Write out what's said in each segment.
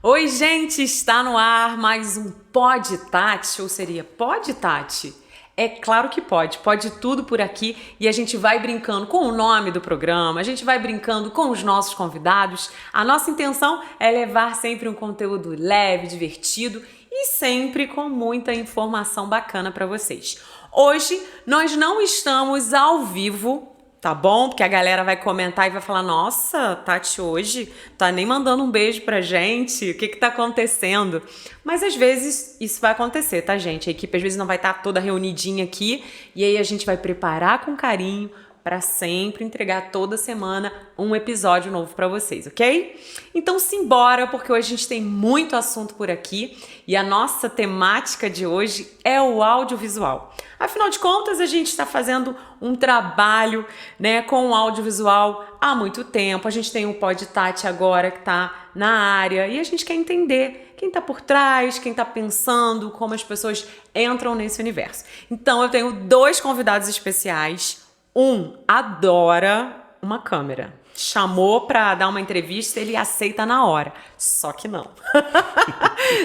Oi, gente, está no ar mais um Pode Tati, ou seria Pode Tati? É claro que pode tudo por aqui e a gente vai brincando com o nome do programa, a gente vai brincando com os nossos convidados. A nossa intenção é levar sempre um conteúdo leve, divertido e sempre com muita informação bacana para vocês. Hoje nós não estamos ao vivo, tá bom? Porque a galera vai comentar e vai falar: nossa, Tati hoje tá nem mandando um beijo pra gente, o que tá acontecendo? Mas às vezes isso vai acontecer, tá, gente? A equipe às vezes não vai estar toda reunidinha aqui e aí a gente vai preparar com carinho para sempre entregar toda semana um episódio novo para vocês, ok? Então simbora, porque hoje a gente tem muito assunto por aqui e a nossa temática de hoje é o audiovisual. Afinal de contas, a gente está fazendo um trabalho, né, com o audiovisual há muito tempo. A gente tem o Pode Tati agora que está na área e a gente quer entender quem está por trás, quem está pensando, como as pessoas entram nesse universo. Então eu tenho dois convidados especiais. Um adora uma câmera. Chamou pra dar uma entrevista, ele aceita na hora. Só que não.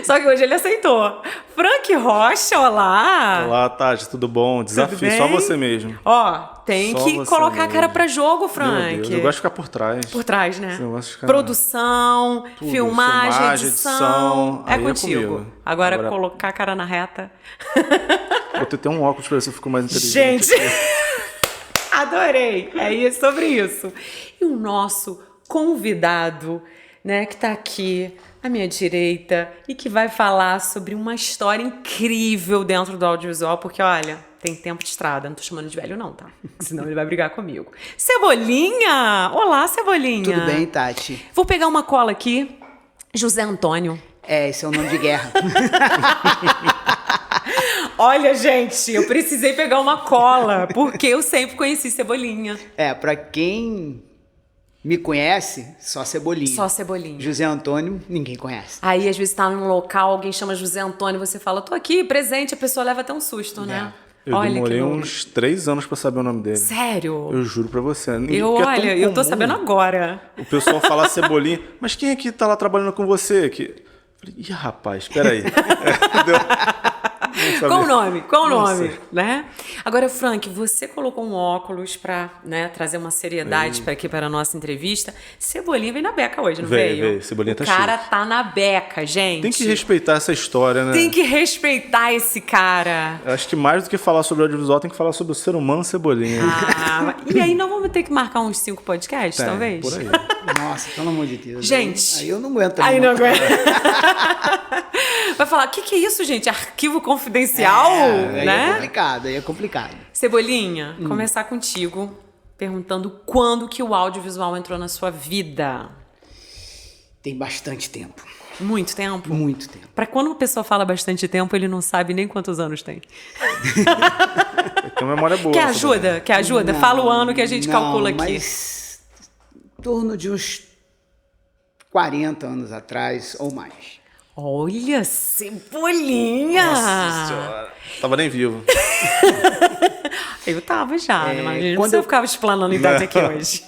Só que hoje ele aceitou. Frank Rocha, olá! Olá, Tati, tudo bom? Desafio, só você mesmo. Ó, tem Só que colocar mesmo. a cara pra jogo, Frank. Meu Deus, eu gosto de ficar por trás. Por trás, né? Eu gosto de ficar... Produção, Tudo, filmagem, edição. É aí contigo. comigo. Agora colocar a cara na reta. Vou ter até um óculos pra ver se eu fico mais inteligente. Gente... Adorei! É sobre isso. E o nosso convidado, né, que tá aqui à minha direita e que vai falar sobre uma história incrível dentro do audiovisual, porque, olha, tem tempo de estrada. Não tô chamando de velho não, tá? Senão ele vai brigar comigo. Cebolinha! Olá, Cebolinha! Tudo bem, Tati? Vou pegar uma cola aqui. José Antônio. Esse é o nome de guerra. Olha, gente, eu precisei pegar uma cola, porque eu sempre conheci Cebolinha. Pra quem me conhece, só Cebolinha. Só Cebolinha. José Antônio, ninguém conhece. Aí, às vezes, tá num local, alguém chama José Antônio, você fala, tô aqui, presente, a pessoa leva até um susto, né? Eu demorei uns 3 anos pra saber o nome dele. Sério? Eu juro pra você. Eu tô sabendo agora. O pessoal fala Cebolinha, mas quem aqui tá lá trabalhando com você? Aqui? Falei, ih, rapaz, peraí. Qual o nome? Né? Agora, Frank, você colocou um óculos pra, né, trazer uma seriedade para aqui para a nossa entrevista. Cebolinha veio na beca hoje, não veio? Veio. Cebolinha tá chique. O cara tá na beca, gente. Tem que respeitar essa história, né? Tem que respeitar esse cara. Eu acho que mais do que falar sobre o audiovisual, tem que falar sobre o ser humano Cebolinha. E aí nós vamos ter que marcar uns 5 podcasts, talvez? Por aí. Nossa, pelo amor de Deus. Gente. Aí eu não aguento. Aí não aguento. Vai falar, o que é isso, gente? Arquivo confidencial, né? Aí é complicado. Cebolinha, começar contigo, perguntando quando que o audiovisual entrou na sua vida. Tem bastante tempo. Muito tempo? Muito tempo. Pra quando uma pessoa fala bastante tempo, ele não sabe nem quantos anos tem. Tem uma memória boa. Quer ajuda? Não, fala o ano que a gente calcula aqui. Mas em torno de uns 40 anos atrás ou mais. Olha, Cebolinha! Nossa senhora. Tava nem vivo. Eu tava já, né? Mas quando eu eu ficava explanando idade aqui hoje.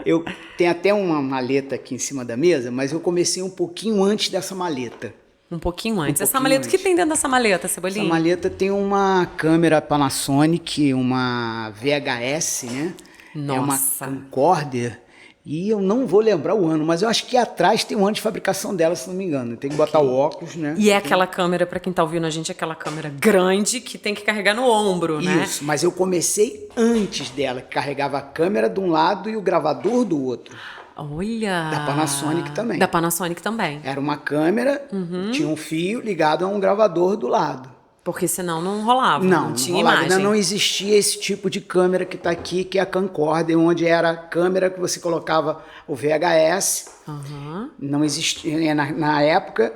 Eu tenho até uma maleta aqui em cima da mesa, mas eu comecei um pouquinho antes dessa maleta. Um pouquinho antes. Essa pouquinho maleta, o que antes. tem dentro dessa maleta, Cebolinha? Essa maleta tem uma câmera Panasonic, uma VHS, né? Nossa. É uma camcorder. E eu não vou lembrar o ano, mas eu acho que atrás tem um ano de fabricação dela, se não me engano. Tem que botar o óculos, né? E é aquela câmera, pra quem tá ouvindo a gente, é aquela câmera grande que tem que carregar no ombro, né? Isso, mas eu comecei antes dela, que carregava a câmera de um lado e o gravador do outro. Olha! Da Panasonic também. Da Panasonic também. Era uma câmera, tinha um fio ligado a um gravador do lado. Porque senão não rolava, não tinha rolava. imagem. Ainda não existia esse tipo de câmera que está aqui, que é a camcorder, onde era a câmera que você colocava o VHS. Não existia, na época,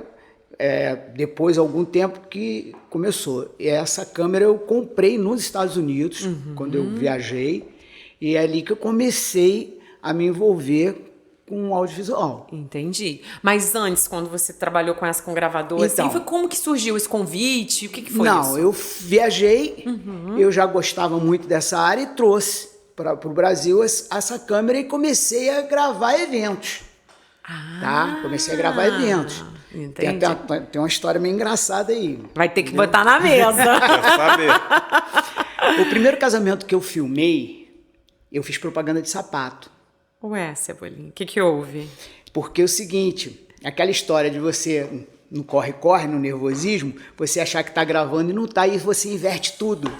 depois de algum tempo que começou. E essa câmera eu comprei nos Estados Unidos, quando eu viajei, e é ali que eu comecei a me envolver com o audiovisual. Entendi. Mas antes, quando você trabalhou com gravador, Então, assim, foi como que surgiu esse convite? O que foi isso? Não, eu viajei, eu já gostava muito dessa área e trouxe para o Brasil essa câmera e comecei a gravar eventos. tá? Comecei a gravar eventos. Entendi. Tem uma história meio engraçada aí. Vai ter que botar na mesa. Quer saber? O primeiro casamento que eu filmei, eu fiz propaganda de sapato. Ué, Cebolinha, o que houve? Porque é o seguinte, aquela história de você no corre-corre, no nervosismo, você achar que tá gravando e não tá, e você inverte tudo.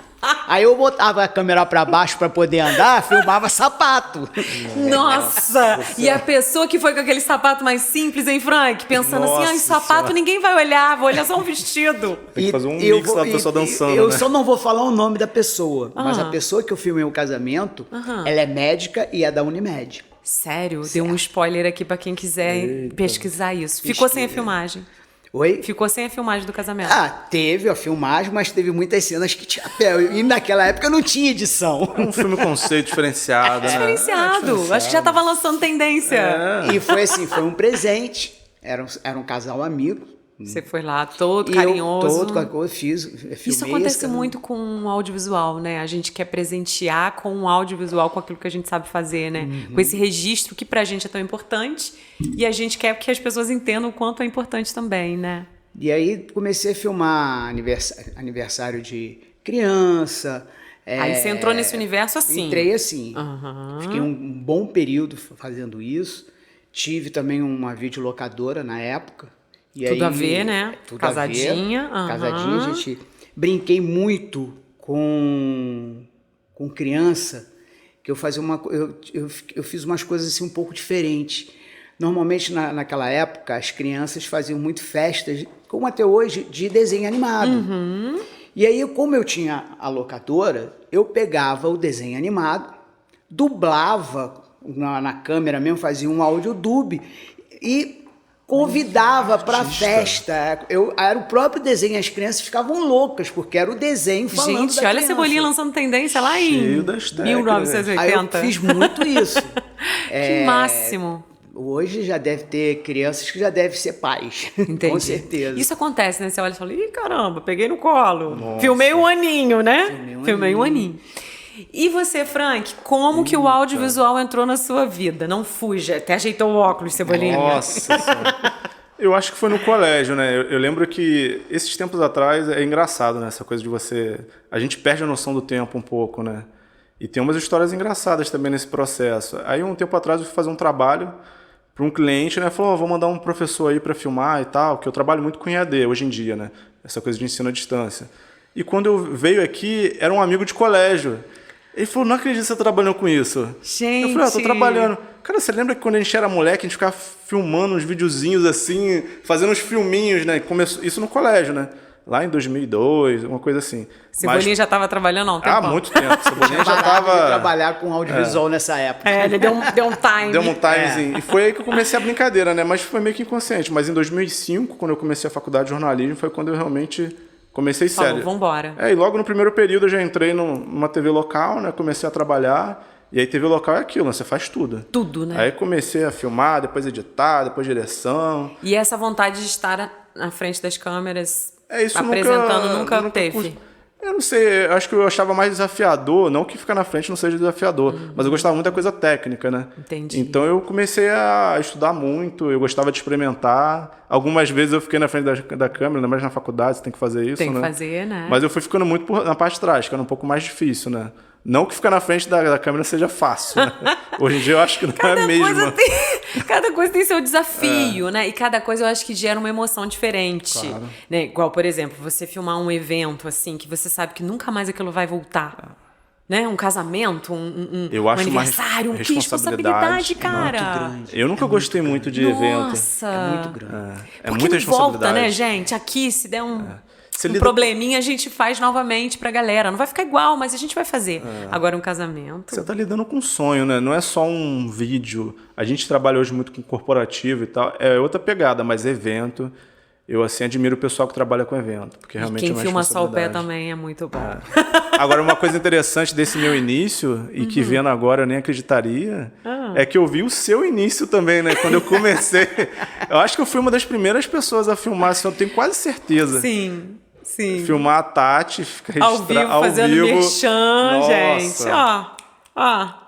Aí eu botava a câmera pra baixo pra poder andar, filmava sapato. Nossa! E a pessoa que foi com aquele sapato mais simples, hein, Frank? Pensando assim, Nossa sapato Senhora. ninguém vai olhar, vou olhar só um vestido. Tem que fazer um mix da pessoa dançando, eu né? só não vou falar o nome da pessoa, mas a pessoa que eu filmei o casamento, ela é médica e é da Unimed. Sério? Deu um spoiler aqui pra quem quiser pesquisar isso. Ficou sem a filmagem. Oi? Ficou sem a filmagem do casamento. Teve a filmagem, mas teve muitas cenas que tinha pé. E naquela época não tinha edição. Um filme conceito diferenciado, né? Diferenciado. Acho que já tava lançando tendência. E foi assim, foi um presente. Era um casal amigo. Você foi lá todo E carinhoso. eu todo com a coisa, filmei Isso acontece muito com o audiovisual, né? A gente quer presentear com o audiovisual, com aquilo que a gente sabe fazer, né? Com esse registro que pra gente é tão importante. E a gente quer que as pessoas entendam o quanto é importante também, né? E aí comecei a filmar aniversário de criança. Aí você entrou nesse universo assim. Entrei assim. Fiquei um bom período fazendo isso. Tive também uma videolocadora na época. E Tudo aí, a ver, né? Tudo Casadinha. A ver. Casadinha, a gente brinquei muito com criança, que eu fazia eu fiz umas coisas assim um pouco diferentes. Normalmente naquela época as crianças faziam muito festas, como até hoje, de desenho animado. E aí, como eu tinha a locadora, eu pegava o desenho animado, dublava na câmera mesmo, fazia um áudio dub e convidava para festa. Era o próprio desenho, as crianças ficavam loucas, porque era o desenho falando Gente, da olha a criança. Cebolinha lançando tendência lá em Cheio das técnicas. 1980. Aí eu fiz muito isso. Que máximo. Hoje já deve ter crianças que já devem ser pais. Entendi. Com certeza. Isso acontece, né? Você olha e fala, ih, caramba, peguei no colo. Filmei um aninho, né? Filmei um aninho. E você, Frank, como que o audiovisual entrou na sua vida? Não fuja, até ajeitou o óculos, Cebolinha. Nossa Senhora. Eu acho que foi no colégio, né? Eu lembro que esses tempos atrás é engraçado, né? Essa coisa de você... A gente perde a noção do tempo um pouco, né? E tem umas histórias engraçadas também nesse processo. Aí um tempo atrás eu fui fazer um trabalho para um cliente, né? Falou, vou mandar um professor aí para filmar e tal, que eu trabalho muito com EAD hoje em dia, né? Essa coisa de ensino à distância. E quando eu veio aqui, era um amigo de colégio. Ele falou, não acredito que você tá trabalhando com isso. Gente! Eu falei, tô trabalhando. Cara, você lembra que quando a gente era moleque, a gente ficava filmando uns videozinhos assim, fazendo uns filminhos, né? Começou isso no colégio, né? Lá em 2002, uma coisa assim. Cebolinha já estava trabalhando há um tempo. Há muito tempo. Cebolinha já Parado de tava... trabalhar com audiovisual nessa época. Ele deu um time. Deu um timezinho. E foi aí que eu comecei a brincadeira, né? Mas foi meio que inconsciente. Mas em 2005, quando eu comecei a faculdade de jornalismo, foi quando eu realmente comecei sério. Falou, vambora. E logo no primeiro período eu já entrei numa TV local, né? Comecei a trabalhar. E aí TV local é aquilo, né? Você faz tudo. Tudo, né? Aí comecei a filmar, depois editar, depois direção. E essa vontade de estar na frente das câmeras Isso apresentando nunca teve? Eu não sei, acho que eu achava mais desafiador, não que ficar na frente não seja desafiador, mas eu gostava muito da coisa técnica, né? Entendi. Então eu comecei a estudar muito, eu gostava de experimentar. Algumas vezes eu fiquei na frente da câmera, ainda mais na faculdade, você tem que fazer isso, Tem que né? fazer, né? Mas eu fui ficando muito na parte de trás, que era um pouco mais difícil, né? Não que ficar na frente da câmera seja fácil, né? Hoje em dia eu acho que não é mesmo. Cada coisa tem seu desafio, né? E cada coisa eu acho que gera uma emoção diferente. Claro. Né? Igual, por exemplo, você filmar um evento assim, que você sabe que nunca mais aquilo vai voltar. Né? Um casamento, Eu acho um aniversário, uma que responsabilidade, cara. Eu nunca gostei muito de evento. Nossa. É muito grande. É Porque muita não volta, responsabilidade. né, gente? Aqui, se der um lida probleminha, a gente faz novamente pra galera. Não vai ficar igual, mas a gente vai fazer. Agora, um casamento... Você tá lidando com um sonho, né? Não é só um vídeo. A gente trabalha hoje muito com corporativo e tal. É outra pegada, mas evento... Eu, assim, admiro o pessoal que trabalha com evento, porque realmente Quem é uma filma só o pé responsabilidade. também é muito bom. Agora, uma coisa interessante desse meu início, e que vendo agora eu nem acreditaria, é que eu vi o seu início também, né? Quando eu comecei. Eu acho que eu fui uma das primeiras pessoas a filmar, assim, eu tenho quase certeza. Sim, sim. Filmar a Tati, Ao vivo, fazendo merchan, gente.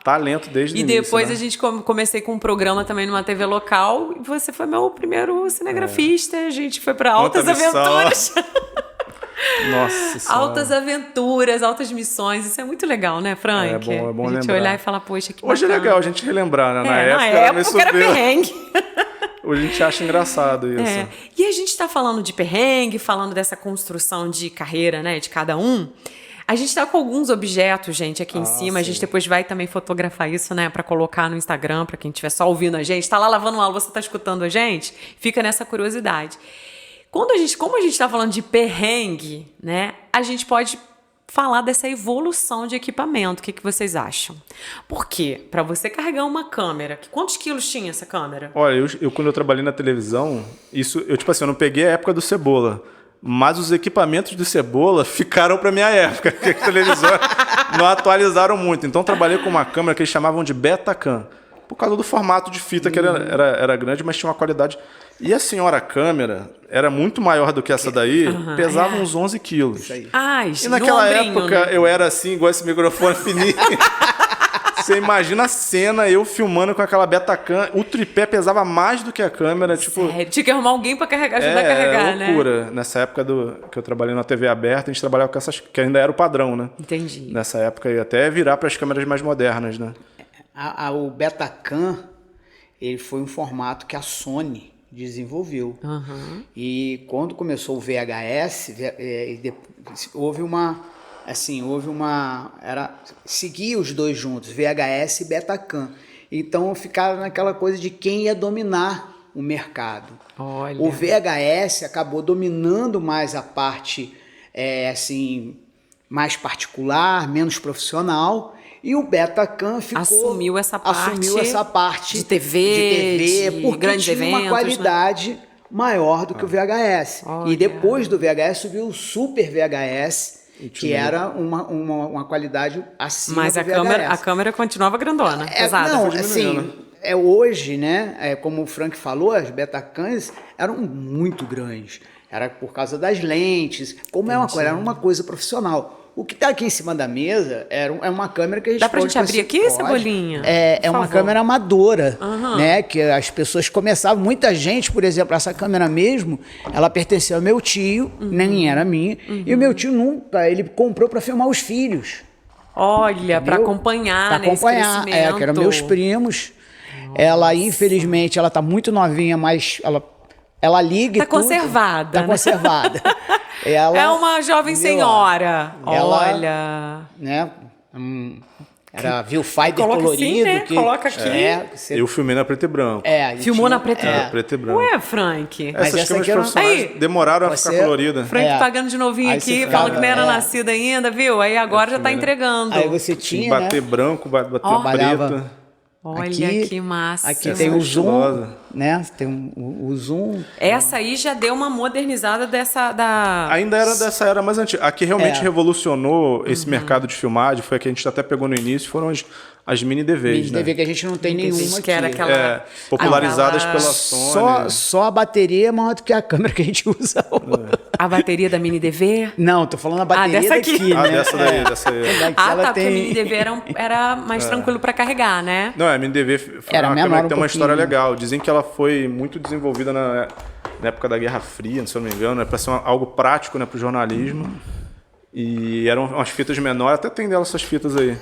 Talento desde o E início, depois né? a gente comecei com um programa também numa TV local. E você foi meu primeiro cinegrafista. A gente foi pra Altas Quanta missão. Aventuras. Nossa Senhora. Altas aventuras, altas missões. Isso é muito legal, né, Frank? É bom a gente lembrar. olhar e falar, poxa, que Hoje é bacana. legal a gente relembrar, né? Na Na época era meio época era surpreso. perrengue. Hoje a gente acha engraçado isso. É. E a gente está falando de perrengue, falando dessa construção de carreira, né, de cada um. A gente tá com alguns objetos, gente, aqui em cima. A gente depois vai também fotografar isso, né, para colocar no Instagram, para quem estiver só ouvindo a gente. Tá lá lavando uma aula, você tá escutando a gente? Fica nessa curiosidade. Como a gente tá falando de perrengue, né, a gente pode falar dessa evolução de equipamento. O que vocês acham? Porque para você carregar uma câmera, quantos quilos tinha essa câmera? Olha, eu quando eu trabalhei na televisão, eu tipo assim, eu não peguei a época do Cebola, mas os equipamentos do Cebola ficaram para minha época, porque a televisão não atualizaram muito. Então eu trabalhei com uma câmera que eles chamavam de Betacam, por causa do formato de fita que era grande, mas tinha uma qualidade. E a senhora câmera era muito maior do que essa daí, pesava uns 11 quilos. Isso aí. Ai, E naquela no ombrinho, época né? eu era assim, igual esse microfone fininho. Você imagina a cena, eu filmando com aquela Betacam, o tripé pesava mais do que a câmera, tipo... Sério, tinha que arrumar alguém pra ajudar a carregar, né? loucura. Nessa época que eu trabalhei na TV aberta, a gente trabalhava com essas, que ainda era o padrão, né? Entendi. Nessa época, ia até virar para as câmeras mais modernas, né? O Betacam, ele foi um formato que a Sony desenvolveu. E quando começou o VHS, seguia os dois juntos, VHS e Betacam. Então ficaram naquela coisa de quem ia dominar o mercado. Olha. O VHS acabou dominando mais a parte mais particular, menos profissional, e o Betacam Assumiu essa parte de de TV, de porque grandes tinha uma eventos, qualidade maior do que o VHS. Olha. E depois do VHS subiu o Super VHS, que era uma qualidade acima Mas do a VHS. câmera continuava grandona, pesada. Não, foi assim, diminuindo. hoje, né, como o Frank falou, as Betacams eram muito grandes. Era por causa das lentes, era uma coisa profissional. O que está aqui em cima da mesa é uma câmera que a gente Dá pra gente abrir aqui, Cebolinha? É Por uma favor. câmera amadora, né? Que as pessoas começavam, muita gente, por exemplo, essa câmera mesmo, ela pertencia ao meu tio, nem era minha, e o meu tio nunca, ele comprou para filmar os filhos. Olha, pra Entendeu? acompanhar, Pra né, esse acompanhar, crescimento. que eram meus primos. Ela, infelizmente, ela tá muito novinha, mas ela liga Tá e tudo. conservada, Tá né? conservada. Ela, É uma jovem entendeu? senhora. Ela- Olha. Né? Era viewfinder Coloca colorido. assim, né? Que, Coloca aqui. Eu filmei na preto e branco. Filmou na preto e Era branco. preto e branco. Ué, Frank. Mas Essas essa câmeras aqui era- profissionais Aí, demoraram a você- ficar colorida. Frank É. pagando de novinho Aí aqui, você falando ficava- que não era nascido ainda, viu? Aí agora já tá entregando. Aí você Tinha tinha, que bater né? branco, bater Trabalhava- preto. Olha que massa. Aqui Essa tem é o zoom, estilosa. né? Tem o zoom. Essa aí já deu uma modernizada da... Ainda era dessa era mais antiga. A que realmente revolucionou esse mercado de filmagem, foi a que a gente até pegou no início, foram as mini DVs, né? TV que a gente não tem nenhuma aqui. que era aquela... Popularizadas aquela- pela Sony. Só a bateria é maior do que a câmera que a gente usa hoje. A bateria da mini DV? Não, tô falando a bateria dessa aqui. daqui, Ah, né? dessa daí, dessa aí. Daqui Ah, ela tá, porque a tem- mini DV era mais tranquilo pra carregar, né? Não, a mini DV foi Era uma menor câmera que um tem uma história pouquinho. legal. Dizem que ela foi muito desenvolvida na época da Guerra Fria, se eu não me engano, para ser algo prático, né, para o jornalismo. E eram umas fitas menores, até tem delas essas fitas aí,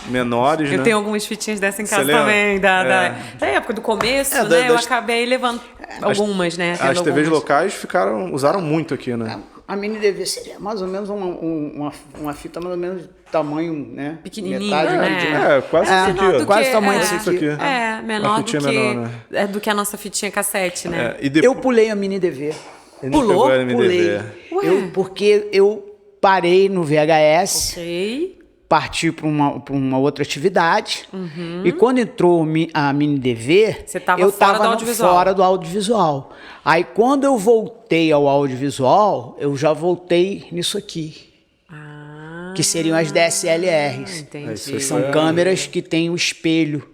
menores, Eu né? tenho algumas fitinhas dessa em casa lembra? também, da época do começo, né? Eu acabei levando algumas, né? As tendo TVs algumas. locais usaram muito aqui, né? A mini DV seria mais ou menos uma fita mais ou menos tamanho, né? Pequenininha, Metade, né? Quase isso aqui, Menor ó. do Quase que- o tamanho disso aqui. É, menor Uma do fitinha que, menor, né? do que a nossa fitinha cassete, né? E depois, Eu pulei a mini DV. ele não pulou? pegou a MDV. Pulei. Ué. Porque eu parei no VHS, Ok. parti para uma outra atividade. E quando entrou a mini DV, Você tava eu fora do estava audiovisual. fora do audiovisual. Aí quando eu voltei ao audiovisual, eu já voltei nisso aqui, Ah, que seriam as DSLRs. entendi. Isso aí São câmeras que têm o espelho.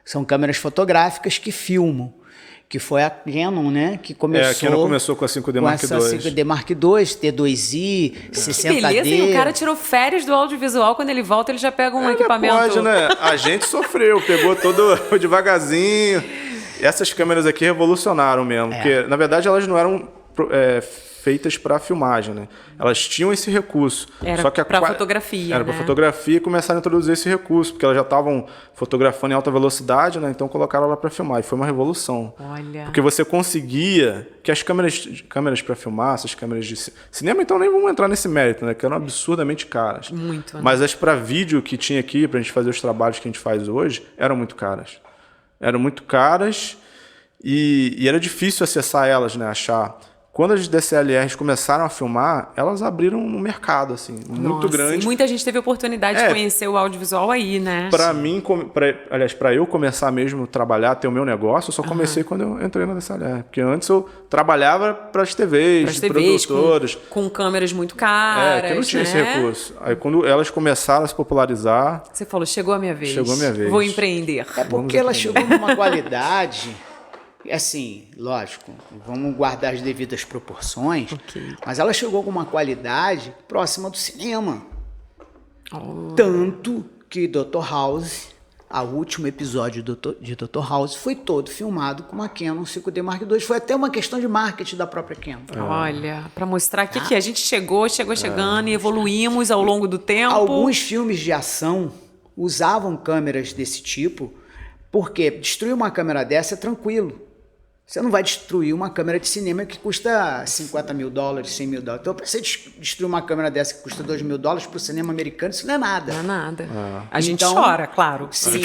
São câmeras fotográficas que filmam. que foi a Canon, né? Que começou, a Canon começou com a 5D Mark II. Com essa 5D Mark II, T2i, 60D. Que beleza, e o cara tirou férias do audiovisual, quando ele volta ele já pega um equipamento. Pode, né? A gente sofreu, pegou todo devagarzinho. Essas câmeras aqui revolucionaram mesmo, porque na verdade elas não eram feitas para filmagem, né? Elas tinham esse recurso. Era para fotografia, Era né? para fotografia e começaram a introduzir esse recurso, porque elas já estavam fotografando em alta velocidade, né? Então colocaram ela para filmar. E foi uma revolução. Olha. Porque você conseguia... Que as câmeras para filmar, essas câmeras de cinema, então nem vamos entrar nesse mérito, né? Que eram absurdamente caras. Muito, né? Mas as para vídeo que tinha aqui, pra gente fazer os trabalhos que a gente faz hoje, eram muito caras. Eram muito caras e era difícil acessar elas, né? Achar... Quando as DSLRs começaram a filmar, elas abriram um mercado, assim, muito grande. E muita gente teve a oportunidade de conhecer o audiovisual aí, né? Para mim, aliás, para eu começar mesmo a trabalhar, ter o meu negócio, eu só comecei quando eu entrei na DSLR. Porque antes eu trabalhava para as TVs, produtoras. Com câmeras muito caras, que não tinha esse recurso. Aí quando elas começaram a se popularizar... Você falou, chegou a minha vez. Chegou a minha vez. Vou empreender. É porque ela chegou numa qualidade... Assim, lógico, vamos guardar as devidas proporções, mas ela chegou com uma qualidade próxima do cinema. Tanto que Dr. House, o último episódio de Dr. House, foi todo filmado com uma Canon 5D Mark II. Foi até uma questão de marketing da própria Canon. Olha, para mostrar que a gente chegou chegando e evoluímos ao longo do tempo. Alguns filmes de ação usavam câmeras desse tipo, porque destruir uma câmera dessa é tranquilo. Você não vai destruir uma câmera de cinema que custa $50 mil, $100 mil. Então, para você destruir uma câmera dessa que custa $2 mil para o cinema americano, isso não é nada. Não é nada. A gente chora, claro. Sim,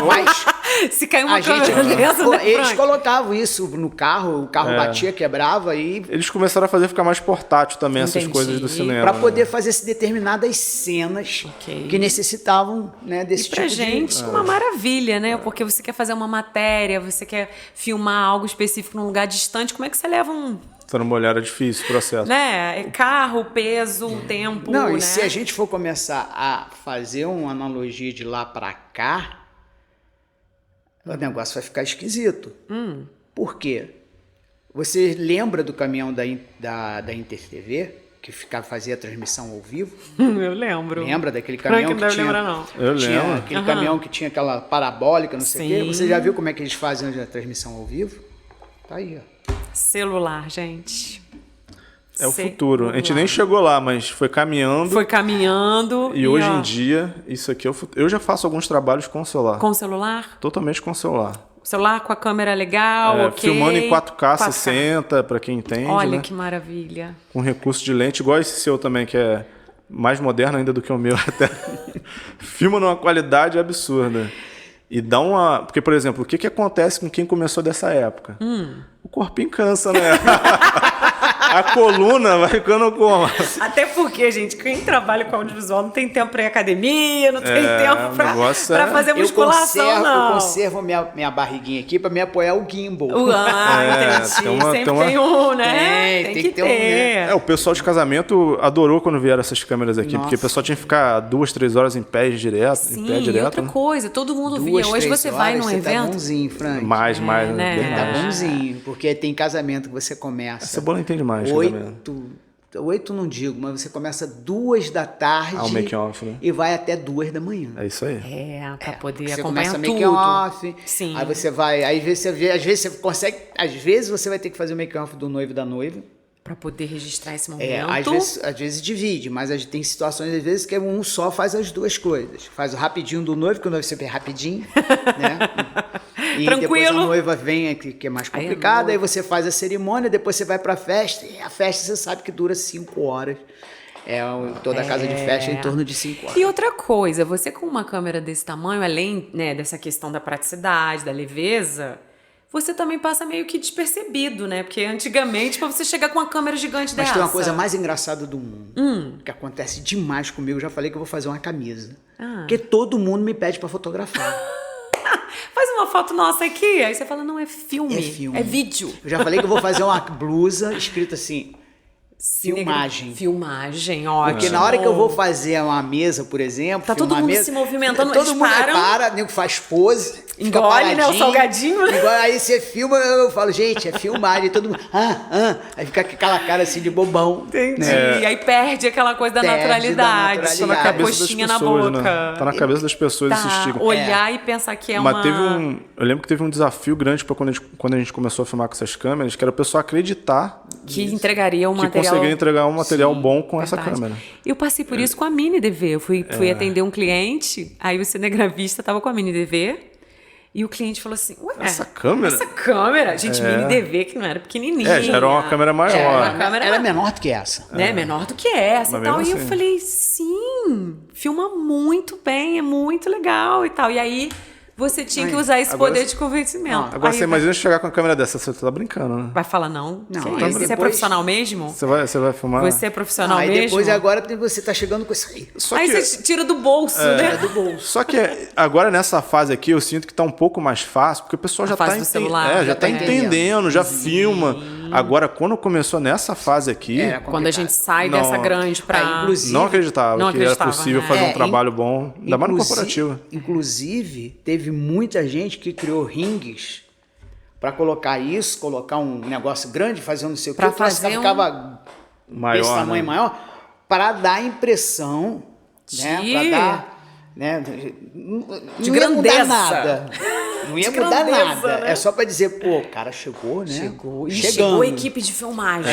mas se cair uma câmera dessa, né, eles colocavam isso no carro, o carro batia, quebrava e... Eles começaram a fazer ficar mais portátil também essas coisas do cinema. Para poder fazer determinadas cenas que necessitavam, né, desse tipo de... E pra gente, uma maravilha, né? Porque você quer fazer uma matéria, você quer filmar algo específico num lugar distante, como é que você leva um... Tá numa olhada difícil o processo. Né? É carro, peso, tempo, Não, né? e se a gente for começar a fazer uma analogia de lá para cá, o negócio vai ficar esquisito. Por quê? Você lembra do caminhão da InterTV, que fazia a transmissão ao vivo? Eu lembro. Lembra daquele caminhão que tinha... Lembrar, não. Eu lembro. Aquele caminhão que tinha aquela parabólica, não sei o quê. Você já viu como é que eles fazem a transmissão ao vivo? Tá aí, ó. Celular, gente. É o futuro. A gente nem chegou lá, mas foi caminhando. Foi caminhando. E hoje em dia, isso aqui é o futuro. Eu já faço alguns trabalhos com o celular. Com o celular? Totalmente com o celular. Celular com a câmera legal, ok. Filmando em 4K 60, para quem entende. Olha, né? que maravilha. Com recurso de lente, igual esse seu também, que é mais moderno ainda do que o meu até. Filma numa qualidade absurda. E dá uma... Porque, por exemplo, o que acontece com quem começou dessa época? O corpinho cansa, né? A coluna vai ficando como? Até porque, gente, quem trabalha com audiovisual não tem tempo para ir à academia, não tem tempo para fazer musculação, não. Eu conservo minha barriguinha aqui para me apoiar o gimbal. Entendi. Sempre tem um, né? Tem que ter. O pessoal de casamento adorou quando vieram essas câmeras aqui, porque o pessoal tinha que ficar 2-3 horas em pé direto. Sim, em pé direto, e outra coisa, todo mundo via. Hoje você vai num evento... Tá bonzinho, Frank. Mais, né? Tá bonzinho, porque tem casamento que você começa... A Cebola entende mais. 8 não digo, mas você começa 2 da tarde o make-off, né? E vai até 2 da manhã. É isso aí. Pra poder você acompanhar começa tudo. Make-off, Sim. Aí você vai, às vezes você consegue, às vezes você vai ter que fazer o make-off do noivo e da noiva. Pra poder registrar esse momento. Às vezes divide, mas tem situações, às vezes, que um só faz as duas coisas. Faz o rapidinho do noivo, que o noivo sempre é rapidinho, né? E tranquilo. Depois a noiva vem, que é mais complicado, aí você faz a cerimônia, depois você vai pra festa, e a festa você sabe que dura 5 horas. Toda casa de festa é em torno de 5 horas. E outra coisa, você com uma câmera desse tamanho, além, né, dessa questão da praticidade, da leveza... Você também passa meio que despercebido, né? Porque antigamente, pra você chegar com uma câmera gigante dessa... Mas tem uma coisa mais engraçada do mundo, que acontece demais comigo. Eu já falei que eu vou fazer uma camisa. Porque todo mundo me pede pra fotografar. Faz uma foto nossa aqui. Aí você fala, não, é filme. É filme. É vídeo. Eu já falei que eu vou fazer uma blusa escrita assim... Filmagem. Filmagem, ótimo. Porque na hora que eu vou fazer uma mesa, por exemplo... Tá todo mundo se movimentando, todo eles mundo param. para, nego faz pose, fica Engole, né, o paradinho. salgadinho. Aí você filma, eu falo, gente, é filmagem. Todo mundo, aí fica com aquela cara assim de bobão. Entendi. E aí perde aquela coisa da Perde da naturalidade. naturalidade. Tá na cabeça das Coxinha na pessoas, boca. né? Tá na cabeça das pessoas esse estigma. Olhar e pensar que é Mas uma... eu lembro que teve um desafio grande para quando a gente começou a filmar com essas câmeras, que era a pessoa acreditar Que entregaria um que material... conseguiria entregar um material bom com essa Verdade. câmera. Eu passei por isso com a Mini DV. Eu fui atender um cliente, aí o cinegrafista tava com a Mini DV e o cliente falou assim, ué, Essa câmera? Essa câmera? Gente, Mini DV que não era pequenininha. Já era uma câmera maior. Ela é menor do que essa. Né? Menor do que essa Mas e tal. mesmo E eu assim. falei, sim, filma muito bem, é muito legal e tal. E aí você tinha que usar esse agora poder você- de convencimento. Agora Aí você imagina chegar com a câmera dessa, você tá brincando, né? vai falar, não, Não, que aí isso? Você é depois- profissional mesmo? Você vai filmar. Você é profissional Aí mesmo? depois agora você tá chegando com isso aí. Só Aí que, você tira do bolso, né? Do bolso. só que agora nessa fase aqui eu sinto que tá um pouco mais fácil, porque o pessoal já fase tá do celular, já tá entendendo, já filma. Agora, quando começou nessa fase aqui, Era Quando a gente sai Não. dessa grande pra... inclusive- não acreditava Não que era acreditava, possível né? fazer um É, trabalho bom, ainda mais no corporativo. Inclusive, teve muita gente que criou ringues para colocar isso, colocar um negócio grande, fazer um não sei o que, Pra o troço fazer ficava Maior, desse tamanho né? maior, para dar a impressão, né? De- Para dar... Né, não De ia mudar grandeza. nada. Não ia De mudar grandeza, nada. né? É só para dizer, pô, o cara chegou, né? Chegou. E Chegando. chegou a equipe de filmagem.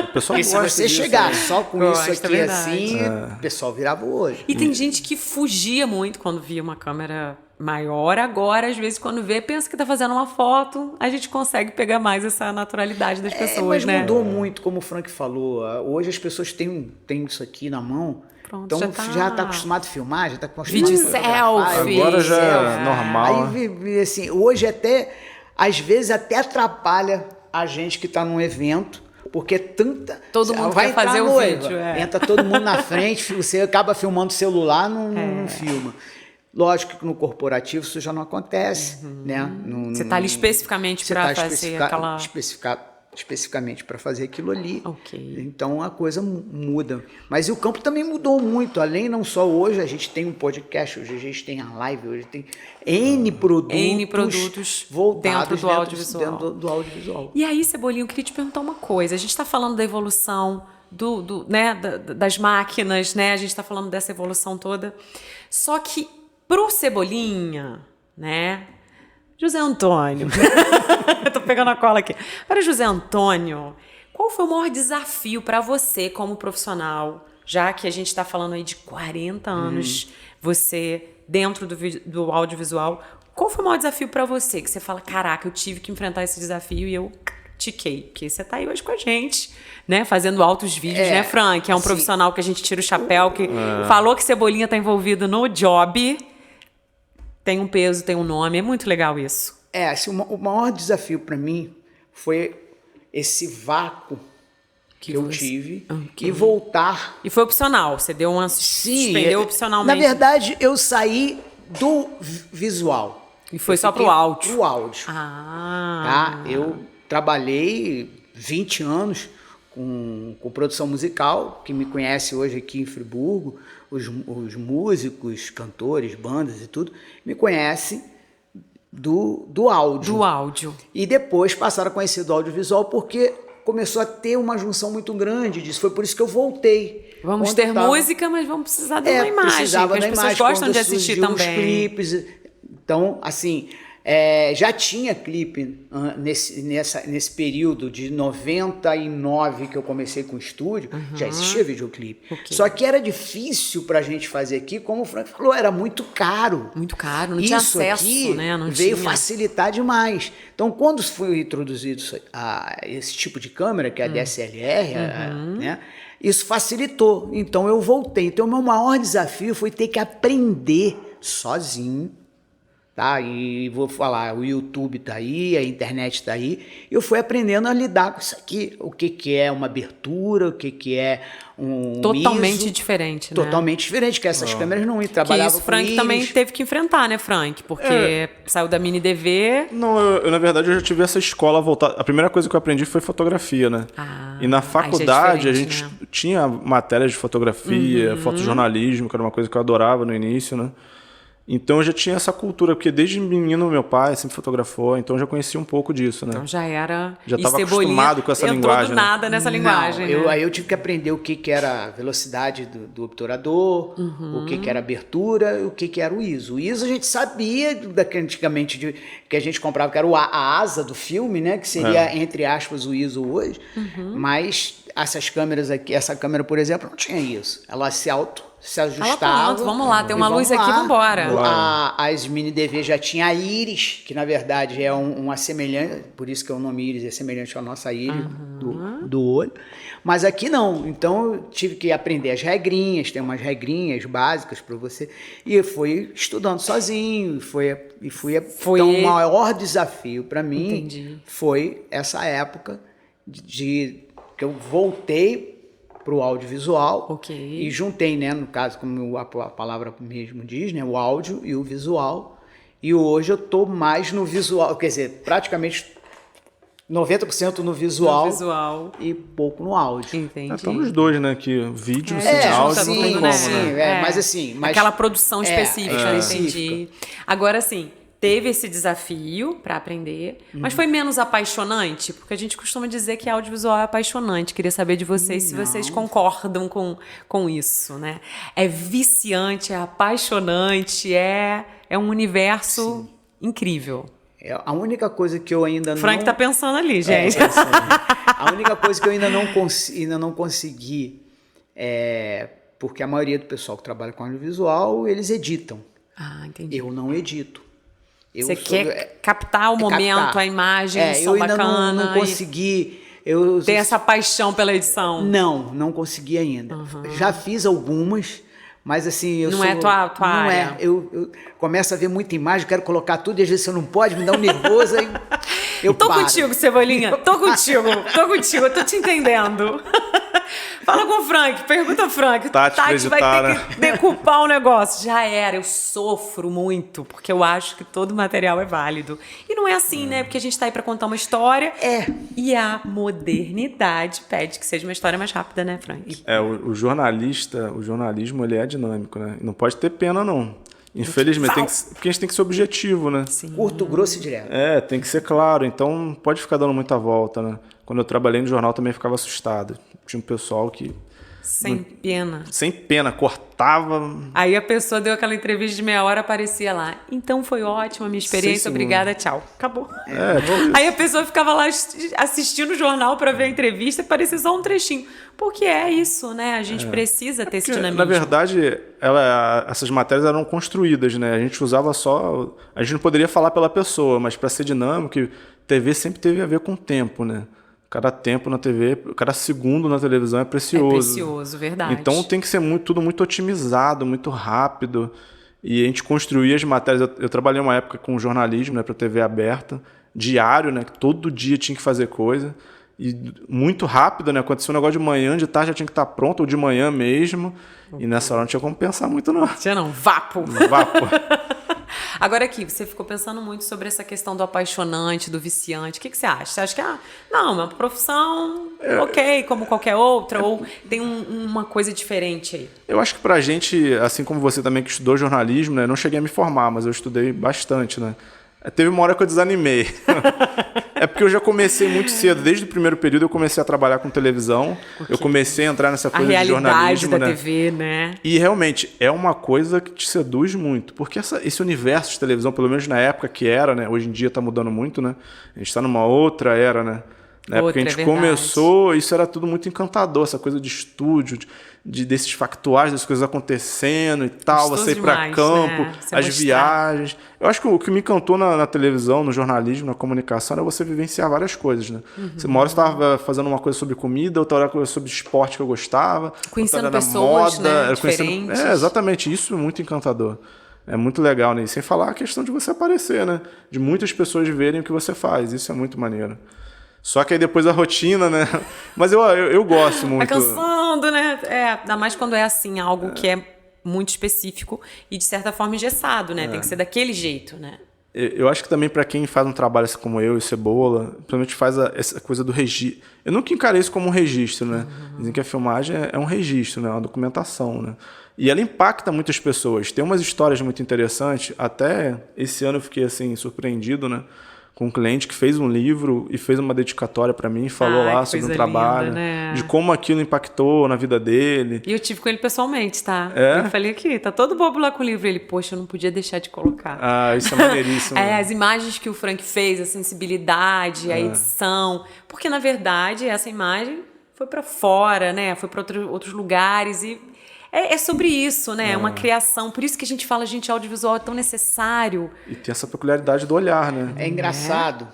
O pessoal Porque se gosta você disso, chegar né? só com Gosta, isso aqui é verdade. assim, o pessoal virava o olho. E tem gente que fugia muito quando via uma câmera maior. Agora, às vezes, quando vê, pensa que tá fazendo uma foto, a gente consegue pegar mais essa naturalidade das pessoas, Mas né? mudou muito, como o Frank falou. Hoje as pessoas têm isso aqui na mão. Pronto, Então já tá- acostumado a filmar, já tá acostumado Vídeo a fotografar, selfie. Agora já é selfie. normal. Aí, assim, hoje até, às vezes até atrapalha a gente que tá num evento, porque tanta... Todo mundo vai quer entrar fazer o noiva, vídeo, entra todo mundo na frente, você acaba filmando o celular, não filma. Lógico que no corporativo isso já não acontece, né? Você tá ali especificamente Você para tá fazer aquela... especificamente para fazer aquilo ali. Ok. Então a coisa muda. Mas o campo também mudou muito. Além, não só hoje, a gente tem um podcast, hoje a gente tem a live, hoje tem N produtos voltados dentro do audiovisual. dentro do audiovisual. E aí, Cebolinha, eu queria te perguntar uma coisa. A gente está falando da evolução né, das máquinas, né? A gente está falando dessa evolução toda. Só que pro Cebolinha, né? José Antônio. Eu tô pegando a cola aqui. Para José Antônio, qual foi o maior desafio para você como profissional? Já que a gente está falando aí de 40 anos, você dentro do audiovisual, qual foi o maior desafio para você? Que você fala, caraca, eu tive que enfrentar esse desafio e eu tiquei. Porque você tá aí hoje com a gente, né? Fazendo altos vídeos, né, Frank? É um sim. profissional que a gente tira o chapéu, que falou que Cebolinha tá envolvido no job. Tem um peso, tem um nome. É muito legal isso. Assim, o maior desafio para mim foi esse vácuo que eu tive e voltar. E foi opcional. Você deu uma... suspendeu opcionalmente. Na verdade, eu saí do visual. E foi Eu só fiquei pro áudio. Pro áudio. Ah. Tá? Eu trabalhei 20 anos com produção musical. Quem me conhece hoje aqui em Friburgo, os músicos, cantores, bandas e tudo, me conhecem do áudio. Do áudio. E depois passaram a conhecer do audiovisual porque começou a ter uma junção muito grande disso. Foi por isso que eu voltei. Vamos Quando ter eu tava- música, mas vamos precisar de uma imagem. precisava Que as da pessoas imagem, gostam quando de assistir surgiu os também. clipes. Então, assim, já tinha clipe nesse período de 99 que eu comecei com o estúdio, já existia videoclipe. Ok. Só que era difícil pra gente fazer aqui, como o Frank falou, era muito caro. Muito caro, não tinha Isso acesso, aqui né? Não veio tinha. facilitar demais. Então, quando foi introduzido esse tipo de câmera, que é a DSLR, né, isso facilitou. Então, eu voltei. Então, o meu maior desafio foi ter que aprender sozinho, tá? E vou falar, o YouTube tá aí, a internet tá aí. Eu fui aprendendo a lidar com isso aqui. O que que é uma abertura, o que que é um Totalmente ISO. diferente, né? Totalmente diferente, que essas câmeras não Que trabalhavam isso o com Frank íris. também teve que enfrentar, né, Frank? Porque saiu da mini DV. Não, na verdade, eu já tive essa escola voltada. A primeira coisa que eu aprendi foi fotografia, né? aí E na já é faculdade, a diferente, gente né? tinha matérias de fotografia, fotojornalismo, que era uma coisa que eu adorava no início, né? Então eu já tinha essa cultura, porque desde menino meu pai sempre fotografou, então eu já conhecia um pouco disso, né? Então já era. Já e tava Cebolinha acostumado com essa entrou linguagem, do né? nada nessa linguagem. Não, né? aí eu tive que aprender o que era a velocidade do obturador, o que era abertura, o que era o ISO. O ISO a gente sabia antigamente que a gente comprava, que era a asa do filme, né? Que seria, entre aspas, o ISO hoje. Mas essas câmeras aqui, essa câmera, por exemplo, não tinha isso. Ela se ajustava. pronto, vamos lá, tem uma e luz vamos aqui, lá. vambora. As mini DV já tinha a íris, que na verdade é uma semelhança, por isso que o nome íris é semelhante à nossa íris do olho. Mas aqui não, então eu tive que aprender as regrinhas, tem umas regrinhas básicas para você. E eu fui estudando sozinho, Então o maior desafio para mim foi essa época que eu voltei para o audiovisual e juntei, né, no caso, como a palavra mesmo diz, né, o áudio e o visual. E hoje eu estou mais no visual, quer dizer, praticamente 90% no visual e pouco no áudio. Entendi. Estamos os dois, né? Que vídeo, áudio, não tem como, né? Mas assim... Aquela produção específica, específica. entendi. Agora, assim, teve esse desafio para aprender, mas foi menos apaixonante? Porque a gente costuma dizer que audiovisual é apaixonante. Queria saber de vocês se vocês concordam com isso, né? É viciante, é apaixonante, é um universo incrível. A única coisa que eu ainda não... Frank tá pensando ali, gente. A única coisa que eu ainda não consegui porque a maioria do pessoal que trabalha com audiovisual, eles editam. Ah, entendi. Eu não edito. Você quer captar o momento, a imagem, o som eu ainda bacana. não consegui... Ter essa paixão pela edição. Não consegui ainda. Já fiz algumas, mas assim... Não é tua área. Não é. Eu começo a ver muita imagem, quero colocar tudo, e às vezes você não pode, me dá um nervoso, aí eu Tô paro. contigo, Cebolinha. Tô contigo, eu tô te entendendo. Fala com o Frank, pergunta ao Frank. Tati vai ter que decupar o negócio. Já era, eu sofro muito, porque eu acho que todo material é válido. E não é assim, né? Porque a gente tá aí pra contar uma história. E a modernidade pede que seja uma história mais rápida, né, Frank? O jornalismo, ele é dinâmico, né? Não pode ter pena, não. Infelizmente, porque a gente tem que ser objetivo, né? Sim. Curto, grosso e direto. Tem que ser claro, então não pode ficar dando muita volta, né? Quando eu trabalhei no jornal também ficava assustado. Tinha um pessoal que... Sem pena, cortava... Aí a pessoa deu aquela entrevista de meia hora, aparecia lá. Então foi ótima a minha experiência, obrigada, tchau. Acabou. Aí a pessoa ficava lá assistindo o jornal para ver a entrevista e parecia só um trechinho. Porque é isso, né? A gente precisa ter esse dinamismo. Na verdade, essas matérias eram construídas, né? A gente usava só... A gente não poderia falar pela pessoa, mas para ser dinâmico, TV sempre teve a ver com tempo, né? Cada tempo na TV, cada segundo na televisão é precioso. É precioso, verdade. Então tem que ser tudo muito otimizado, muito rápido. E a gente construía as matérias. Eu trabalhei uma época com jornalismo, né, para TV aberta, diário, né, que todo dia tinha que fazer coisa. E muito rápido, né? Aconteceu um negócio de manhã, de tarde já tinha que estar pronto, ou de manhã mesmo. E nessa hora não tinha como pensar muito, não. Tinha não, vapo. Agora aqui, você ficou pensando muito sobre essa questão do apaixonante, do viciante. O que você acha? Você acha que não, é uma profissão ok, como qualquer outra, ou tem uma coisa diferente aí? Eu acho que pra gente, assim como você também que estudou jornalismo, né? Eu não cheguei a me formar, mas eu estudei bastante, né? Teve uma hora que eu desanimei. É porque eu já comecei muito cedo. Desde o primeiro período eu comecei a trabalhar com televisão. Eu comecei a entrar nessa coisa de jornalismo. A realidade da TV, né? E realmente é uma coisa que te seduz muito. Porque esse universo de televisão, pelo menos na época que era, né? Hoje em dia está mudando muito, né? A gente está numa outra era, né? Na época que a gente começou, isso era tudo muito encantador. Essa coisa de estúdio, desses factuais, das coisas acontecendo e tal. Você ir para campo, né? As viagens. Eu acho que o que me encantou na televisão, no jornalismo, na comunicação, era você vivenciar várias coisas, né? Uma hora você estava fazendo uma coisa sobre comida, outra hora coisa sobre esporte que eu gostava. Conhecendo pessoas, moda, né? Diferentes. Exatamente. Isso é muito encantador. É muito legal, né? E sem falar a questão de você aparecer, né? De muitas pessoas verem o que você faz. Isso é muito maneiro. Só que aí depois a rotina, né? Mas eu gosto muito. Vai cansando, né? Ainda mais quando é assim, algo que é muito específico e de certa forma engessado, né? Tem que ser daquele jeito, né? Eu acho que também para quem faz um trabalho assim como eu e Cebola, principalmente faz essa coisa do registro. Eu nunca encarei isso como um registro, né? Dizem que a filmagem é um registro, né? Uma documentação, né? E ela impacta muitas pessoas. Tem umas histórias muito interessantes. Até esse ano eu fiquei assim surpreendido, né? Com um cliente que fez um livro e fez uma dedicatória para mim, falou lá sobre um trabalho, linda, né? de como aquilo impactou na vida dele. E eu tive com ele pessoalmente, tá? É? Eu falei aqui, tá todo bobo lá com o livro. Ele, poxa, eu não podia deixar de colocar. Ah, isso é maneiríssimo. As imagens que o Frank fez, a sensibilidade, a edição. Porque, na verdade, essa imagem foi para fora, né? Foi para outros lugares e... É sobre isso, né? É uma criação. Por isso que a gente fala, gente, audiovisual é tão necessário. E tem essa peculiaridade do olhar, né? É engraçado.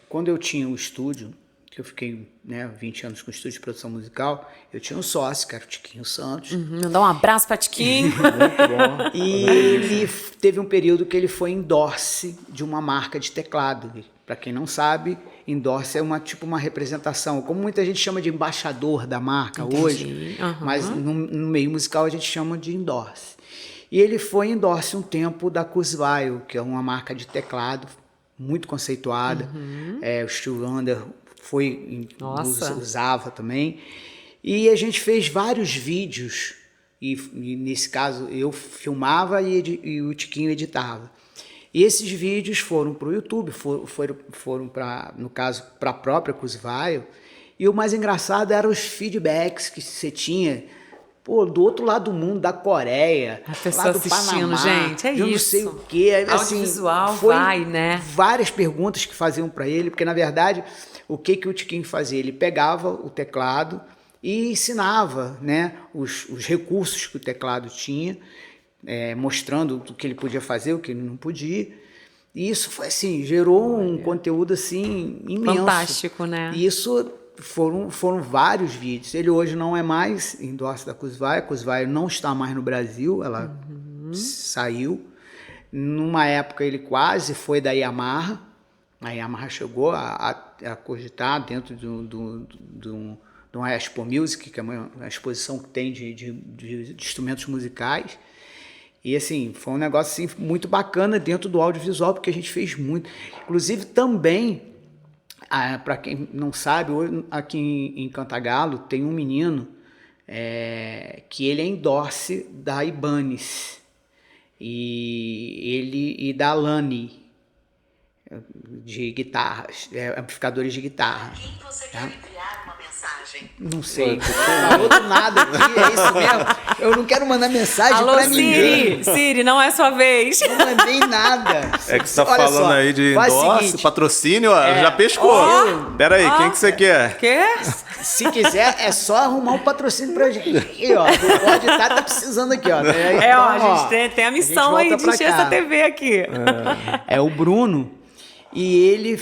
Quando eu tinha o estúdio, que eu fiquei 20 anos com o estúdio de produção musical, eu tinha um sócio, que era o Tiquinho Santos. Mandar um abraço para Tiquinho. Muito bom. E ele teve um período que ele foi endorse de uma marca de teclado. Para quem não sabe, endorse é uma representação, como muita gente chama de embaixador da marca hoje, mas no meio musical a gente chama de endorse. E ele foi endorse um tempo da Kurzweil, que é uma marca de teclado muito conceituada. O Steve Wonder usava também. E a gente fez vários vídeos, e nesse caso eu filmava e o Tiquinho editava. E esses vídeos foram para o YouTube, foram para, no caso, para a própria Kurzweil. E o mais engraçado eram os feedbacks que você tinha, do outro lado do mundo, da Coreia, lá do assistindo, Panamá, gente, eu não sei o quê. Audiovisual foi vai, né? Várias perguntas que faziam para ele, porque na verdade, o que o Tiquinho fazia? Ele pegava o teclado e ensinava, né, os recursos que o teclado tinha, mostrando o que ele podia fazer, o que ele não podia. E isso foi assim, gerou um conteúdo assim imenso. Fantástico, né? E isso foram vários vídeos. Ele hoje não é mais endorse da Kurzweil. A Kurzweil não está mais no Brasil, ela saiu. Numa época ele quase foi da Yamaha. A Yamaha chegou a cogitar dentro de uma Expo Music, que é uma exposição que tem de instrumentos musicais. E assim, foi um negócio assim, muito bacana dentro do audiovisual, porque a gente fez muito. Inclusive também, para quem não sabe, hoje, aqui em Cantagalo tem um menino que ele é endorse da Ibanez e da Lani, de guitarras, amplificadores de guitarra. Quem você quer enviar uma mensagem? Não sei, falou do nada aqui, é isso mesmo? Eu não quero mandar mensagem Alô, pra ninguém. Siri, não é sua vez. Não mandei nada. É que você tá Olha falando só, aí de faz o endorse, seguinte, patrocínio, já pescou. Pera aí, quem que você quer? Quê? se quiser, é só arrumar um patrocínio pra gente. Aqui, ó, o Pode tá precisando aqui, ó. A gente tem a missão aí de encher essa TV aqui. É o Bruno, e ele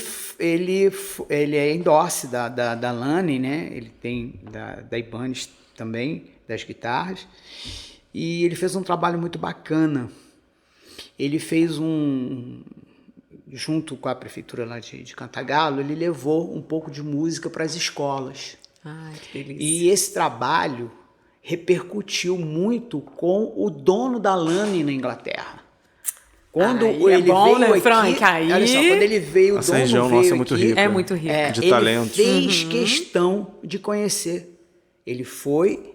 é endorse da Lani, né? Ele tem da Ibanez também, das guitarras. E ele fez um trabalho muito bacana. Ele fez junto com a prefeitura lá de Cantagalo, ele levou um pouco de música para as escolas. Ai, que delícia. E esse trabalho repercutiu muito com o dono da Lani na Inglaterra. Quando ele veio aqui, Frank? Aí... olha só, quando ele veio, o Essa dono região veio nossa é aqui, muito rica. É muito rico. De ele talentos. fez questão de conhecer. Ele foi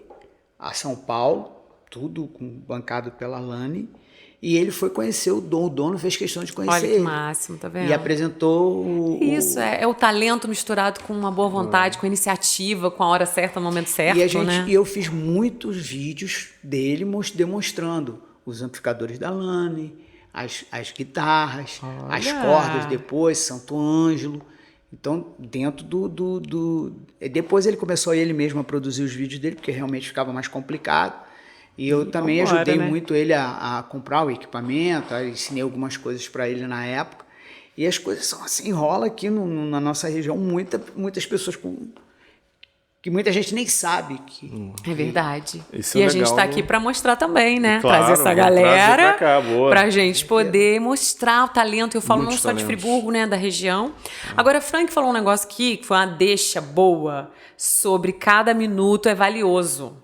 a São Paulo, tudo bancado pela Lani, e ele foi conhecer o dono. O dono fez questão de conhecer Olha que ele. máximo, tá vendo? E apresentou Isso, é o talento misturado com uma boa vontade, com a iniciativa, com a hora certa, no momento certo, né? E eu fiz muitos vídeos dele demonstrando os amplificadores da Lani, as guitarras, as cordas depois, Santo Ângelo. Então, dentro depois ele começou ele mesmo a produzir os vídeos dele, porque realmente ficava mais complicado. E eu também ajudei muito ele a comprar o equipamento, ensinei algumas coisas para ele na época. E as coisas são assim, rola aqui na nossa região, muitas pessoas que muita gente nem sabe que... É verdade. Isso E é a gente legal. tá aqui para mostrar também, né? Claro, trazer essa vamos trazer galera pra cá, boa. pra gente poder mostrar o talento. Eu falo Muitos não só de talentos. Friburgo, né? Da região. Agora, Frank falou um negócio aqui, que foi uma deixa boa, sobre cada minuto é valioso.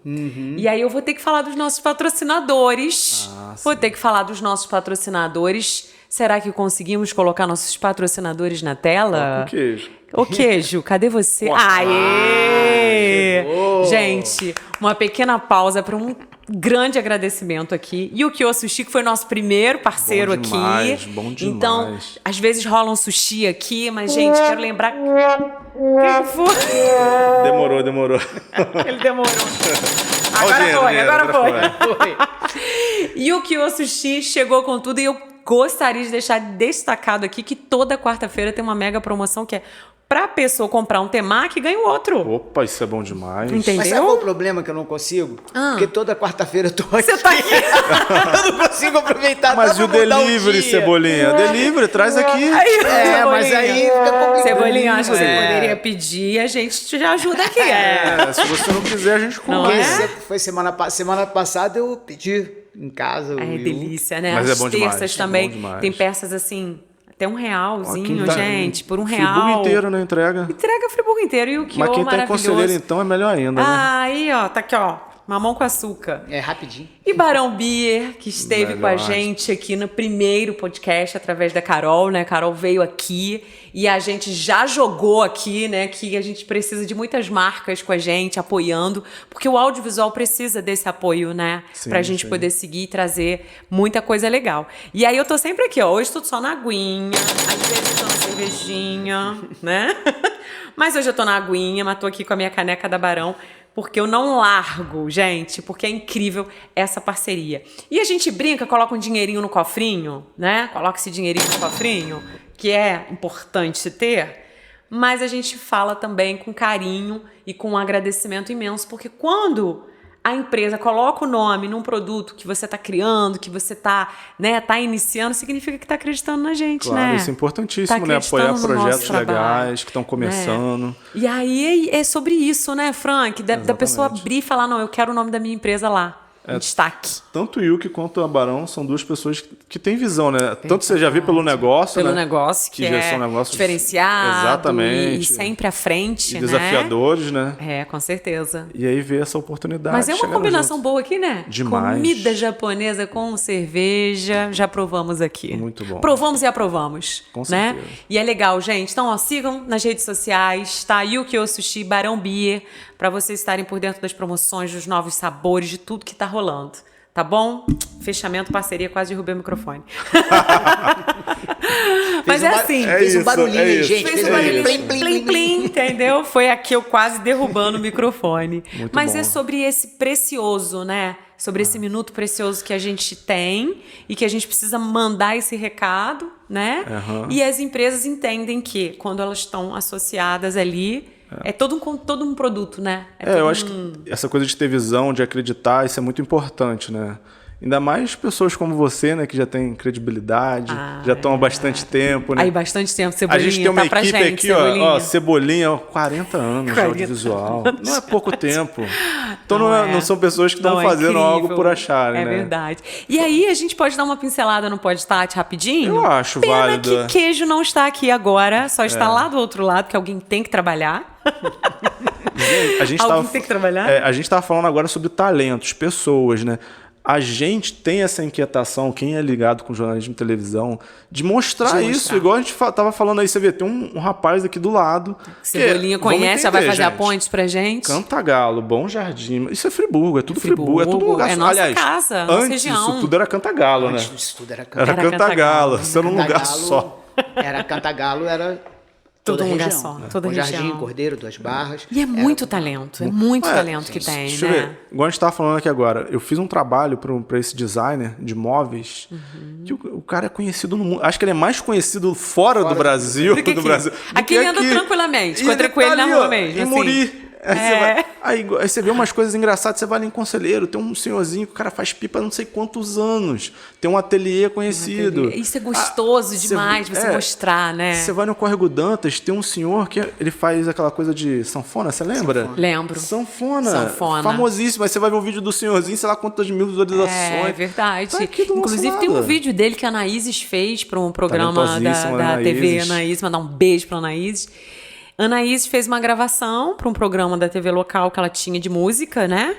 E aí eu vou ter que falar dos nossos patrocinadores. Vou ter que falar dos nossos patrocinadores. Será que conseguimos colocar nossos patrocinadores na tela? Com queijo. Ô, Queijo, cadê você? Nossa. Aê! chegou! Gente, uma pequena pausa para um grande agradecimento aqui. E o Kyo Sushi, que foi nosso primeiro parceiro Bom demais, aqui. bom demais. Então, às vezes rola um sushi aqui, mas, gente, quero lembrar. Quem foi? Demorou. Ele demorou. Olha o dinheiro, Agora foi. Foi. E o Kyo Sushi chegou com tudo e eu gostaria de deixar destacado aqui que toda quarta-feira tem uma mega promoção que é pra pessoa comprar um temaki, ganha o outro. Opa, isso é bom demais. Entendeu? Mas sabe qual é o problema que eu não consigo? Porque toda quarta-feira eu tô aqui. Você tá aqui. Eu não consigo aproveitar. Mas dá e o pra mudar delivery, dia. Cebolinha? Delivery, traz aqui. É, mas aí fica complicado. Cebolinha, acho que você É. poderia pedir e a gente te ajuda aqui. Se você não quiser, a gente Não compra. é? Foi semana passada eu pedi em casa. É delícia, né? Mas é As bom demais, terças é também bom demais. tem peças assim, até R$1, Quem tá- gente, por R$1. Friburgo inteiro, né? Entrega. Entrega o Friburgo inteiro e o Kyo Mas quem tá em maravilhoso. Conselheiro, então, é melhor ainda, né? Aí, ó, tá aqui, ó, mamão com açúcar. É rapidinho. E Barão Beer, que esteve com a Melhor. gente aqui no primeiro podcast através da Carol, né? A Carol veio aqui e a gente já jogou aqui, né? Que a gente precisa de muitas marcas com a gente, apoiando, porque o audiovisual precisa desse apoio, né? Sim, pra gente sim. poder seguir e trazer muita coisa legal. E aí eu tô sempre aqui, ó. Hoje tô só na aguinha, às vezes tô na cervejinha, né? Mas hoje eu tô na aguinha, mas tô aqui com a minha caneca da Barão. Porque eu não largo, gente, porque é incrível essa parceria. E a gente brinca, coloca um dinheirinho no cofrinho, né? Coloca esse dinheirinho no cofrinho, que é importante se ter, mas a gente fala também com carinho e com um agradecimento imenso, porque quando a empresa coloca o nome num produto que você está criando, que você está, né, tá iniciando, significa que está acreditando na gente, Claro, né? isso é importantíssimo, Tá né? Apoiar acreditando no projetos nosso trabalho, legais que estão começando. né? E aí é sobre isso, né, Frank? Da pessoa Exatamente. abrir e falar, não, eu quero o nome da minha empresa lá, em destaque. Tanto o Yuki quanto a Barão são duas pessoas que têm visão, né? Tanto você já viu pelo negócio, Pelo né? negócio, que já é são negócios diferenciado exatamente, e sempre à frente, e desafiadores, né? né? É, com certeza. E aí vê essa oportunidade. Mas é uma chegando combinação junto. boa aqui, né? Demais. Comida japonesa com cerveja, já provamos aqui. Muito bom. Provamos e aprovamos, Com né? certeza. E é legal, gente. Então, ó, sigam nas redes sociais, tá? Yukio Sushi, Barão Beer, para vocês estarem por dentro das promoções, dos novos sabores, de tudo que tá rolando. Tá bom? Fechamento, parceria, quase derrubei o microfone. Mas é assim. Fez um isso, barulhinho é aí, isso. gente. Fez Fez um um barulhinho, barulhinho. plim, plim, plim, entendeu? Foi aqui eu quase derrubando o microfone. Muito Mas bom. é sobre esse precioso, né? Sobre esse minuto precioso que a gente tem e que a gente precisa mandar esse recado, né? Aham. E as empresas entendem que quando elas estão associadas ali, é todo um produto, né? Eu todo acho que essa coisa de ter visão, de acreditar, isso é muito importante, né? Ainda mais pessoas como você, né? Que já tem credibilidade, já estão há bastante tempo, né? Aí bastante tempo, A Cebolinha, gente tem uma tá pra equipe gente, aqui, Cebolinha. ó, Cebolinha, ó, 40 anos de 40 audiovisual. Não é pouco tempo. Então Não é. não são pessoas que estão Não, é fazendo incrível. algo por acharem, É né? verdade. E aí, a gente pode dar uma pincelada no Podtat rapidinho? Eu acho Pena válido, que é. Queijo não está aqui agora, só está lá do outro lado, que alguém tem que trabalhar. A gente Alguém tava, tem que trabalhar? a gente estava falando agora sobre talentos, pessoas, né? A gente tem essa inquietação, quem é ligado com jornalismo e televisão, de mostrar isso. Igual a gente tava falando aí, você vê, tem um rapaz aqui do lado. Cebolinha que, vamos conhece, já vai entender, fazer a gente. ponte pra gente. Cantagalo, Bom Jardim. Isso é Friburgo, é tudo Friburgo, é tudo um lugar é só. nossa Aliás, casa, nossa antes região. isso tudo era Cantagalo, né? Antes disso tudo era Era Cantagalo. Cantagalo, isso era um lugar Cantagalo, só. Era Cantagalo, era Todo toda a um lugar região. só, né? toda a Bom Jardim, região. Cordeiro, Duas Barras. E é muito talento, é muito talento que tem, Deixa eu né? ver. Igual a gente tava falando aqui agora, eu fiz um trabalho para esse designer de móveis, Uhum. que o cara é conhecido no mundo. Acho que ele é mais conhecido fora do Brasil Do que do aqui. Brasil. Aqui ele anda tranquilamente, encontrei com ele na ali, rua ó, mesmo, Em assim. Muri. Aí você vê umas coisas engraçadas, você vai ali em Conselheiro, tem um senhorzinho que o cara faz pipa há não sei quantos anos, tem um ateliê conhecido. Isso é gostoso demais, você mostrar, né? Você vai no Córrego Dantas, tem um senhor que ele faz aquela coisa de sanfona, você lembra? Lembro. Sanfona. Famosíssimo. Aí você vai ver o vídeo do senhorzinho, sei lá quantas mil visualizações. É verdade. Tá aqui do nosso Inclusive lado. tem um vídeo dele que a Anaíses fez para um programa da TV Anaíses. Mandar um beijo pra Anaíses. Anaíses fez uma gravação para um programa da TV local que ela tinha de música, né?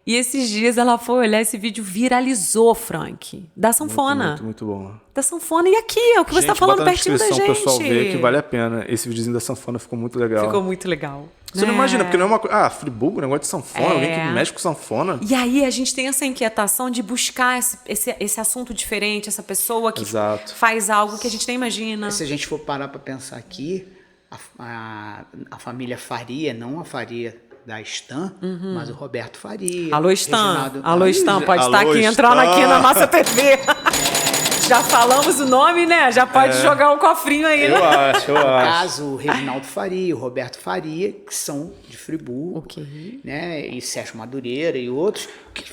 E esses dias ela foi olhar, esse vídeo viralizou, Frank. Da sanfona. Muito bom. Da sanfona. E aqui, é o que você tá falando pertinho da gente. O pessoal vê que vale a pena. Esse videozinho da sanfona ficou muito legal. Ficou muito legal. Você não imagina, porque não é uma coisa... Ah, Friburgo, negócio de sanfona, alguém que mexe com sanfona. E aí a gente tem essa inquietação de buscar esse assunto diferente, essa pessoa que faz algo que a gente nem imagina. Se a gente for parar para pensar aqui, a família Faria, não a Faria da Stan, mas o Roberto Faria. Alô, Stan. Reginaldo... Alô, Stan. Pode estar aqui entrando aqui na nossa TV. Já falamos o nome, né? Já pode jogar o cofrinho aí, né? Eu acho. No caso, o Reginaldo Faria, o Roberto Faria, que são de Friburgo, né? E Sérgio Madureira e outros que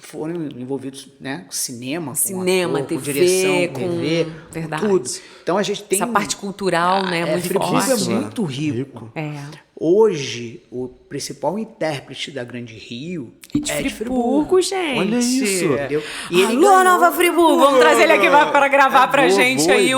foram envolvidos, né, com cinema, TV, com direção, com TV, verdade. Com tudo. Então a gente tem essa parte cultural, né, muito Friburgo forte. é muito rico. É. Hoje, o principal intérprete da Grande Rio é de Friburgo, gente. Olha isso. Entendeu? E ele Alô, Nova Friburgo! Vamos trazer ele aqui para gravar pra gente aí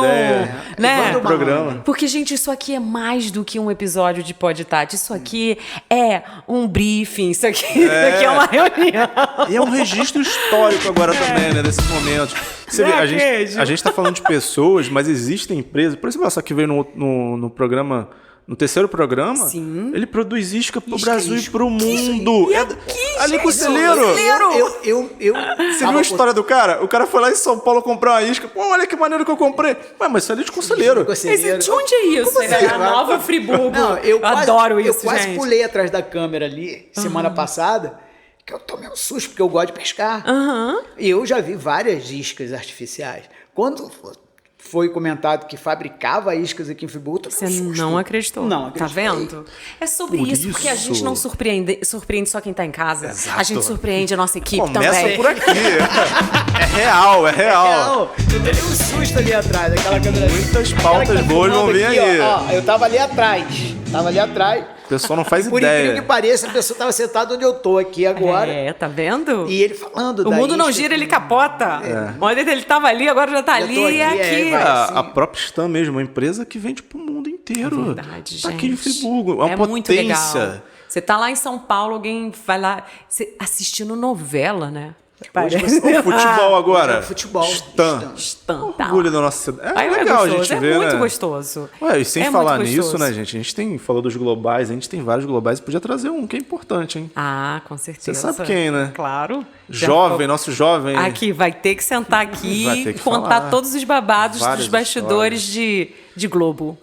né? programa. Porque, gente, isso aqui é mais do que um episódio de Podtati. Isso aqui é um briefing, isso aqui é uma reunião. E é um registro histórico agora também, né? Desses momentos. Você vê, a gente tá falando de pessoas, mas existem empresas. Por exemplo, essa que veio no programa... No terceiro programa, ele produz isca pro Brasil e pro mundo. Ali em Conselheiro. Você viu a história do cara? O cara foi lá em São Paulo comprar uma isca. Pô, olha que maneiro que eu comprei. Ué, mas isso ali é de Conselheiro. De onde é isso? assim? A Nova Friburgo. Não, eu adoro isso, gente. Eu quase gente. pulei atrás da câmera ali, semana passada, que eu tomei um susto, porque eu gosto de pescar. E eu já vi várias iscas artificiais. Quando... foi comentado que fabricava iscas aqui em Friburgo. Você não acreditou. Não acreditei. Tá vendo? É sobre isso, porque a gente não surpreende só quem tá em casa. Exato. A gente surpreende a nossa equipe Começa também. por aqui. É real. Eu tomei um susto ali atrás, aquela câmera. Muitas pautas boas vão vir aí. Ó, eu tava ali atrás. O pessoal não faz Por ideia. incrível que pareça, a pessoa tava sentada onde eu tô aqui agora. Tá vendo? E ele falando O mundo não gira, ele capota. Onde ele tava ali, agora já tá ali e aqui. A própria Stan mesmo, uma empresa que vende pro mundo inteiro. Verdade, tá gente. aqui em Friburgo. É uma potência. Muito legal. Você tá lá em São Paulo, alguém vai lá assistindo novela, né? O futebol agora. Futebol. Stan, tá Orgulho da nossa cidade. É Aí legal a gostoso, gente ver, É muito né? gostoso. Ué, e sem É falar muito nisso, gostoso. né, gente? A gente falou dos globais, a gente tem vários globais. Podia trazer um que é importante, hein? Ah, com certeza. Você sabe quem, né? Claro. Nosso jovem. Aqui, vai ter que sentar aqui Vai ter e que contar falar. todos os babados Várias dos bastidores de Globo.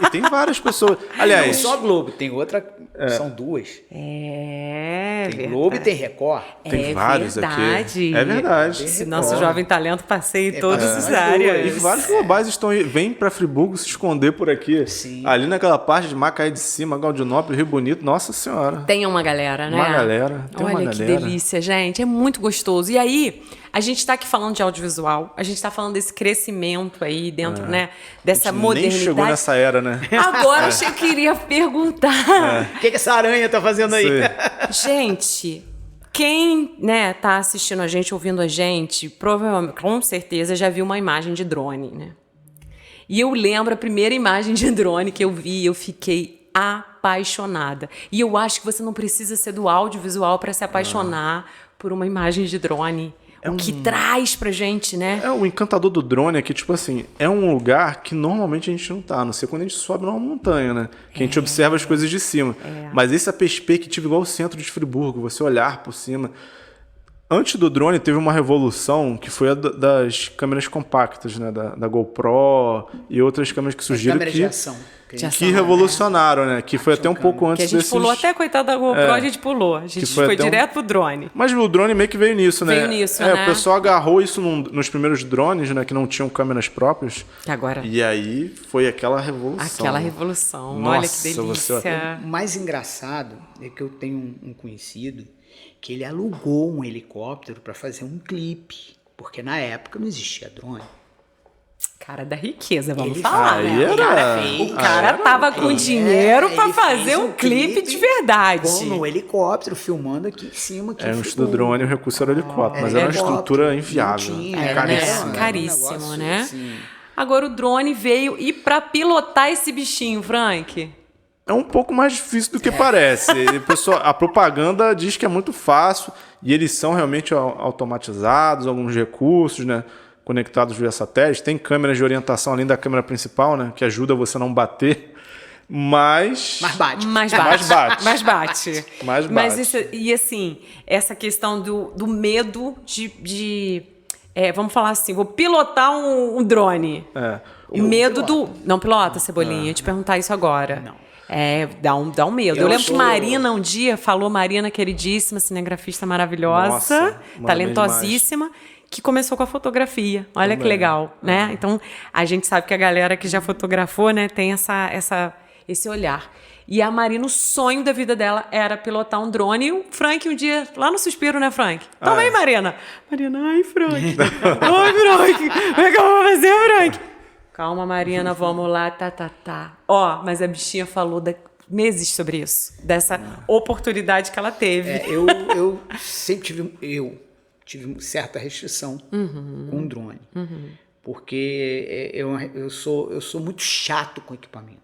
E tem várias pessoas. Não Aliás, só a Globo, tem outra, são duas. É, Tem verdade. Globo e tem Record. tem vários verdade. aqui. É verdade. Esse nosso jovem talento passeia em todas as áreas. E vários globais estão aí. Vem pra Friburgo se esconder por aqui. Sim. Ali naquela parte de Macaé de Cima, Galdinópolis, Rio Bonito. Nossa Senhora. Tem uma galera, né? Uma galera. Tem Olha uma que galera. delícia, gente. É muito gostoso. E aí, a gente tá aqui falando de audiovisual, a gente tá falando desse crescimento aí dentro, né? Dessa A gente modernidade. nem chegou nessa era, né? Agora eu queria perguntar. O que essa aranha tá fazendo aí? Gente, quem, né, tá assistindo a gente, ouvindo a gente, provavelmente, com certeza, já viu uma imagem de drone, né? E eu lembro a primeira imagem de drone que eu vi, eu fiquei apaixonada. E eu acho que você não precisa ser do audiovisual para se apaixonar por uma imagem de drone. O que traz pra gente, né? O encantador do drone é que, tipo assim, é um lugar que normalmente a gente não tá. A não ser quando a gente sobe numa montanha, né? Que a gente observa as coisas de cima. Mas essa perspectiva, igual o centro de Friburgo, você olhar por cima. Antes do drone, teve uma revolução que foi a das câmeras compactas, né? Da GoPro e outras câmeras que surgiram. Câmera de ação. que revolucionaram, né? Que foi até um pouco antes Que a gente desses... pulou até, coitada da GoPro, a gente pulou. A gente foi direto pro drone. Mas o drone meio que veio nisso, né? Veio nisso, né? O pessoal agarrou isso nos primeiros drones, né? Que não tinham câmeras próprias. Agora, E aí foi aquela revolução. aquela revolução. Nossa, Olha que delícia. O mais engraçado é que eu tenho um conhecido que ele alugou um helicóptero para fazer um clipe, porque na época não existia drone. Cara da riqueza, vamos Ele falar, Aí né? era... O cara tava com dinheiro pra fazer um clipe de verdade. No helicóptero, filmando aqui em cima. Aqui Antes do drone, o recurso era o helicóptero, mas era uma estrutura inviável. Era, né? Caríssimo. Caríssimo, Um negócio né? assim. Agora o drone veio e pra pilotar esse bichinho, Frank? É um pouco mais difícil do que parece. A propaganda diz que é muito fácil e eles são realmente automatizados, alguns recursos, né? Conectados via satélite. Tem câmeras de orientação além da câmera principal, né? Que ajuda você a não bater. Mas Mas bate. Mais bate. bate. Mais bate. Mais Mas bate. isso, e assim, essa questão do medo vamos falar assim, vou pilotar um drone. O medo do... Não pilota, Cebolinha? Eu ia te perguntar isso agora. Não. Dá um medo. Eu lembro que sou- Marina um dia falou, Marina queridíssima, cinegrafista maravilhosa, Nossa, manda bem talentosíssima, que começou com a fotografia. Olha que legal, né? Então, a gente sabe que a galera que já fotografou, né, tem esse olhar. E a Marina, o sonho da vida dela era pilotar um drone. E o Frank um dia, lá no Suspiro, né, Frank? Toma aí, Marina. Marina, ai, Frank. Ai, Frank. Como é que eu vou fazer, Frank? Calma, Marina, vamos lá, tá. Ó, mas a bichinha falou meses sobre isso. Dessa oportunidade que ela teve. Eu sempre tive certa restrição com o drone. Porque eu sou muito chato com equipamento.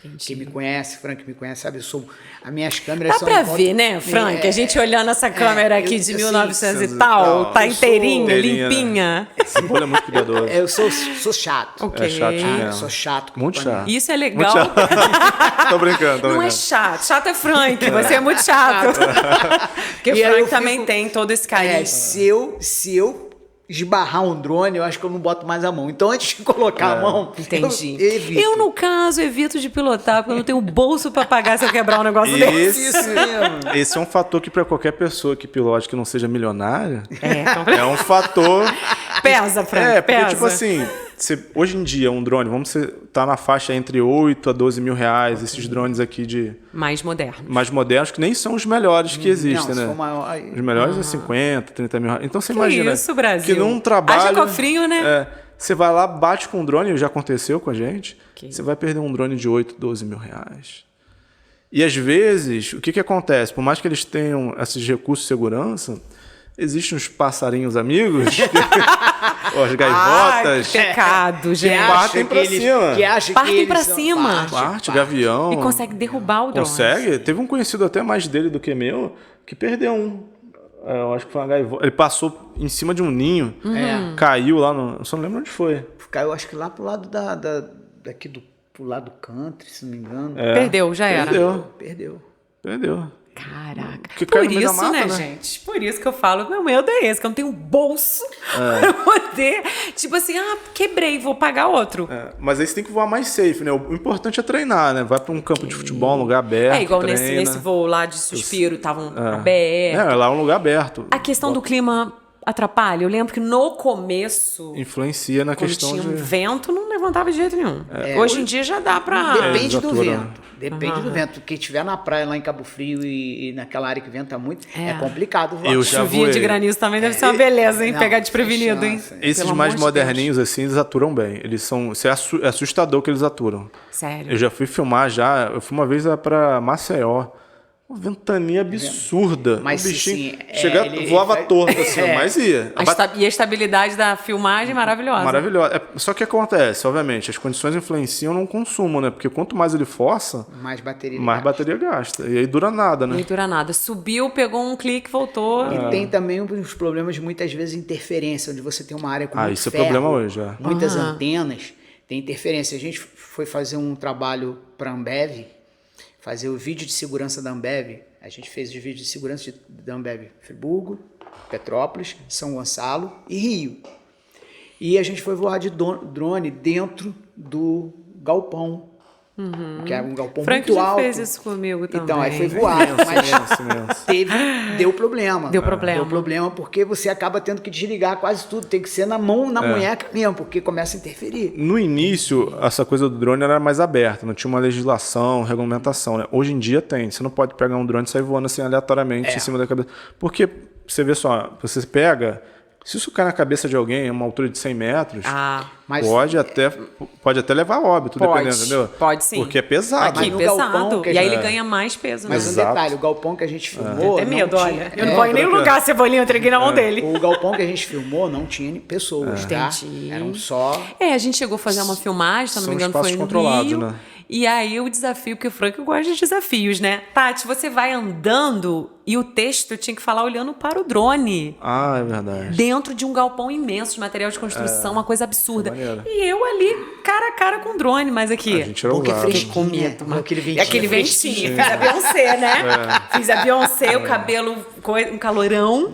Entendi. Quem me conhece, Frank me conhece, sabe? As minhas câmeras Dá são... pra ver, né, Frank? A gente olhando essa câmera aqui de 1900 e tal, tá eu inteirinha, sou- limpinha. Cebola é muito cuidadoso. Eu sou chato. Ok. É chatinho Eu mesmo. sou chato com Muito equipamento. chato. Isso é legal. Tô brincando. Não é chato. Chato é Frank. Você é muito chato. Porque o E aí Frank eu também fico- tem todo esse carinho. Se eu esbarrar um drone, eu acho que eu não boto mais a mão. Então, antes de colocar a mão, Entendi. eu evito. Eu, no caso, evito de pilotar, porque eu não tenho bolso pra pagar se eu quebrar um negócio desse. Isso mesmo. Esse é um fator que para qualquer pessoa que pilote que não seja milionária, Então, é um fator... pesa, Frank, porque pesa. tipo assim, hoje em dia um drone, tá na faixa entre 8 a 12 mil reais, esses drones aqui Mais moderno. mais modernos, que nem são os melhores que existem, se né? for maior, aí- Os melhores é 50, 30 mil reais. Então você Que imagina isso, Brasil. que num trabalho... Haja cofrinho, né? Você vai lá, bate com um drone, já aconteceu com a gente, Que você vai perder um drone de 8, 12 mil reais. E às vezes, o que acontece? Por mais que eles tenham esses recursos de segurança, existem os passarinhos amigos, as gaivotas, Que pecado, gente. Partem pra cima. Que acha Partem que eles pra são- cima. parte, gavião. E consegue derrubar o drone. Consegue? Teve um conhecido até mais dele do que meu, que perdeu um. Eu acho que foi uma gaivota. Ele passou em cima de um ninho, caiu lá no... Eu só não lembro onde foi. Caiu, acho que lá pro lado daqui pro lado do country, se não me engano. Perdeu, já era. Perdeu. Caraca. Que Por caiu no meio da isso, mata, né, né? gente? Por isso que eu falo, meu medo é esse, que eu não tenho bolso pra poder... Tipo assim, quebrei, vou pagar outro. Mas aí você tem que voar mais safe, né? O importante é treinar, né? Vai pra um campo de futebol, um lugar aberto. É igual treina. nesse voo lá de Suspiro, estavam aberto. Lá é um lugar aberto. A questão do clima atrapalha. Eu lembro que no começo, Influencia na quando questão tinha um de... vento, não levantava de jeito nenhum. Hoje em dia já dá pra... Depende do desatura. vento. Depende do vento. Quem estiver na praia lá em Cabo Frio e naquela área que venta muito, é complicado voar. Eu já Chuvinha de voei. granizo também deve ser uma beleza, hein? Não, Pegar desprevenido, sem hein? chance. Esses Pelo mais amor de Deus. moderninhos, assim, eles aturam bem. Eles são... É assustador que eles aturam. Sério. Eu já fui filmar já. Eu fui uma vez pra Maceió. Uma ventania absurda. Mas, o bichinho assim, ele voava faz- torto assim, mas ia. E a estabilidade da filmagem maravilhosa. Maravilhosa. Só que acontece, obviamente, as condições influenciam no consumo, né? Porque quanto mais ele força, Mais bateria. mais bateria gasta. E aí dura nada, né? Não dura nada. Subiu, pegou um clique, voltou. E tem também uns problemas, muitas vezes, de interferência, onde você tem uma área com muito isso é ferro, problema hoje, muitas antenas, tem interferência. A gente foi fazer um trabalho para a Ambev, fazer o vídeo de segurança da Ambev. A gente fez os vídeos de segurança da Ambev Friburgo, Petrópolis, São Gonçalo e Rio. E a gente foi voar de drone dentro do galpão que era um galpão Frank muito já alto. fez isso comigo também. Então, aí foi voar, mas Imenso. deu problema. Deu problema. Deu problema porque você acaba tendo que desligar quase tudo. Tem que ser na mão, na munheca mesmo, porque começa a interferir. No início, essa coisa do drone era mais aberta, não tinha uma legislação, regulamentação, né? Hoje em dia tem. Você não pode pegar um drone e sair voando assim aleatoriamente em cima da cabeça. Porque, você vê só, você pega... Se isso cair na cabeça de alguém a uma altura de 100 metros, Mas pode até levar a óbito, dependendo, entendeu? Pode sim. Porque é pesado. Aqui, no pesado. galpão que a E aí gente- ele ganha mais peso, Mas né? um Exato. detalhe, o galpão que a gente filmou... Tem medo, não olha. tinha- Eu não vou em nenhum lugar, a cebolinha, eu entreguei na mão dele. O galpão que a gente filmou não tinha pessoas, tá? Entendi. Eram só... A gente chegou a fazer uma filmagem, se eu não São me engano, espaços foi no controlados, Rio. né? E aí o desafio, porque o Frank gosta de desafios, né? Tati, você vai andando e o texto eu tinha que falar olhando para o drone. Ah, é verdade. Dentro de um galpão imenso de material de construção, uma coisa absurda. maneiro. E eu ali, cara a cara com o drone, mas aqui. A gente era Porque ousado. fresquinho. Com medo, Com aquele ventinho. Aquele ventinho. Fiz a Beyoncé, né? Fiz a Beyoncé, o cabelo, um calorão.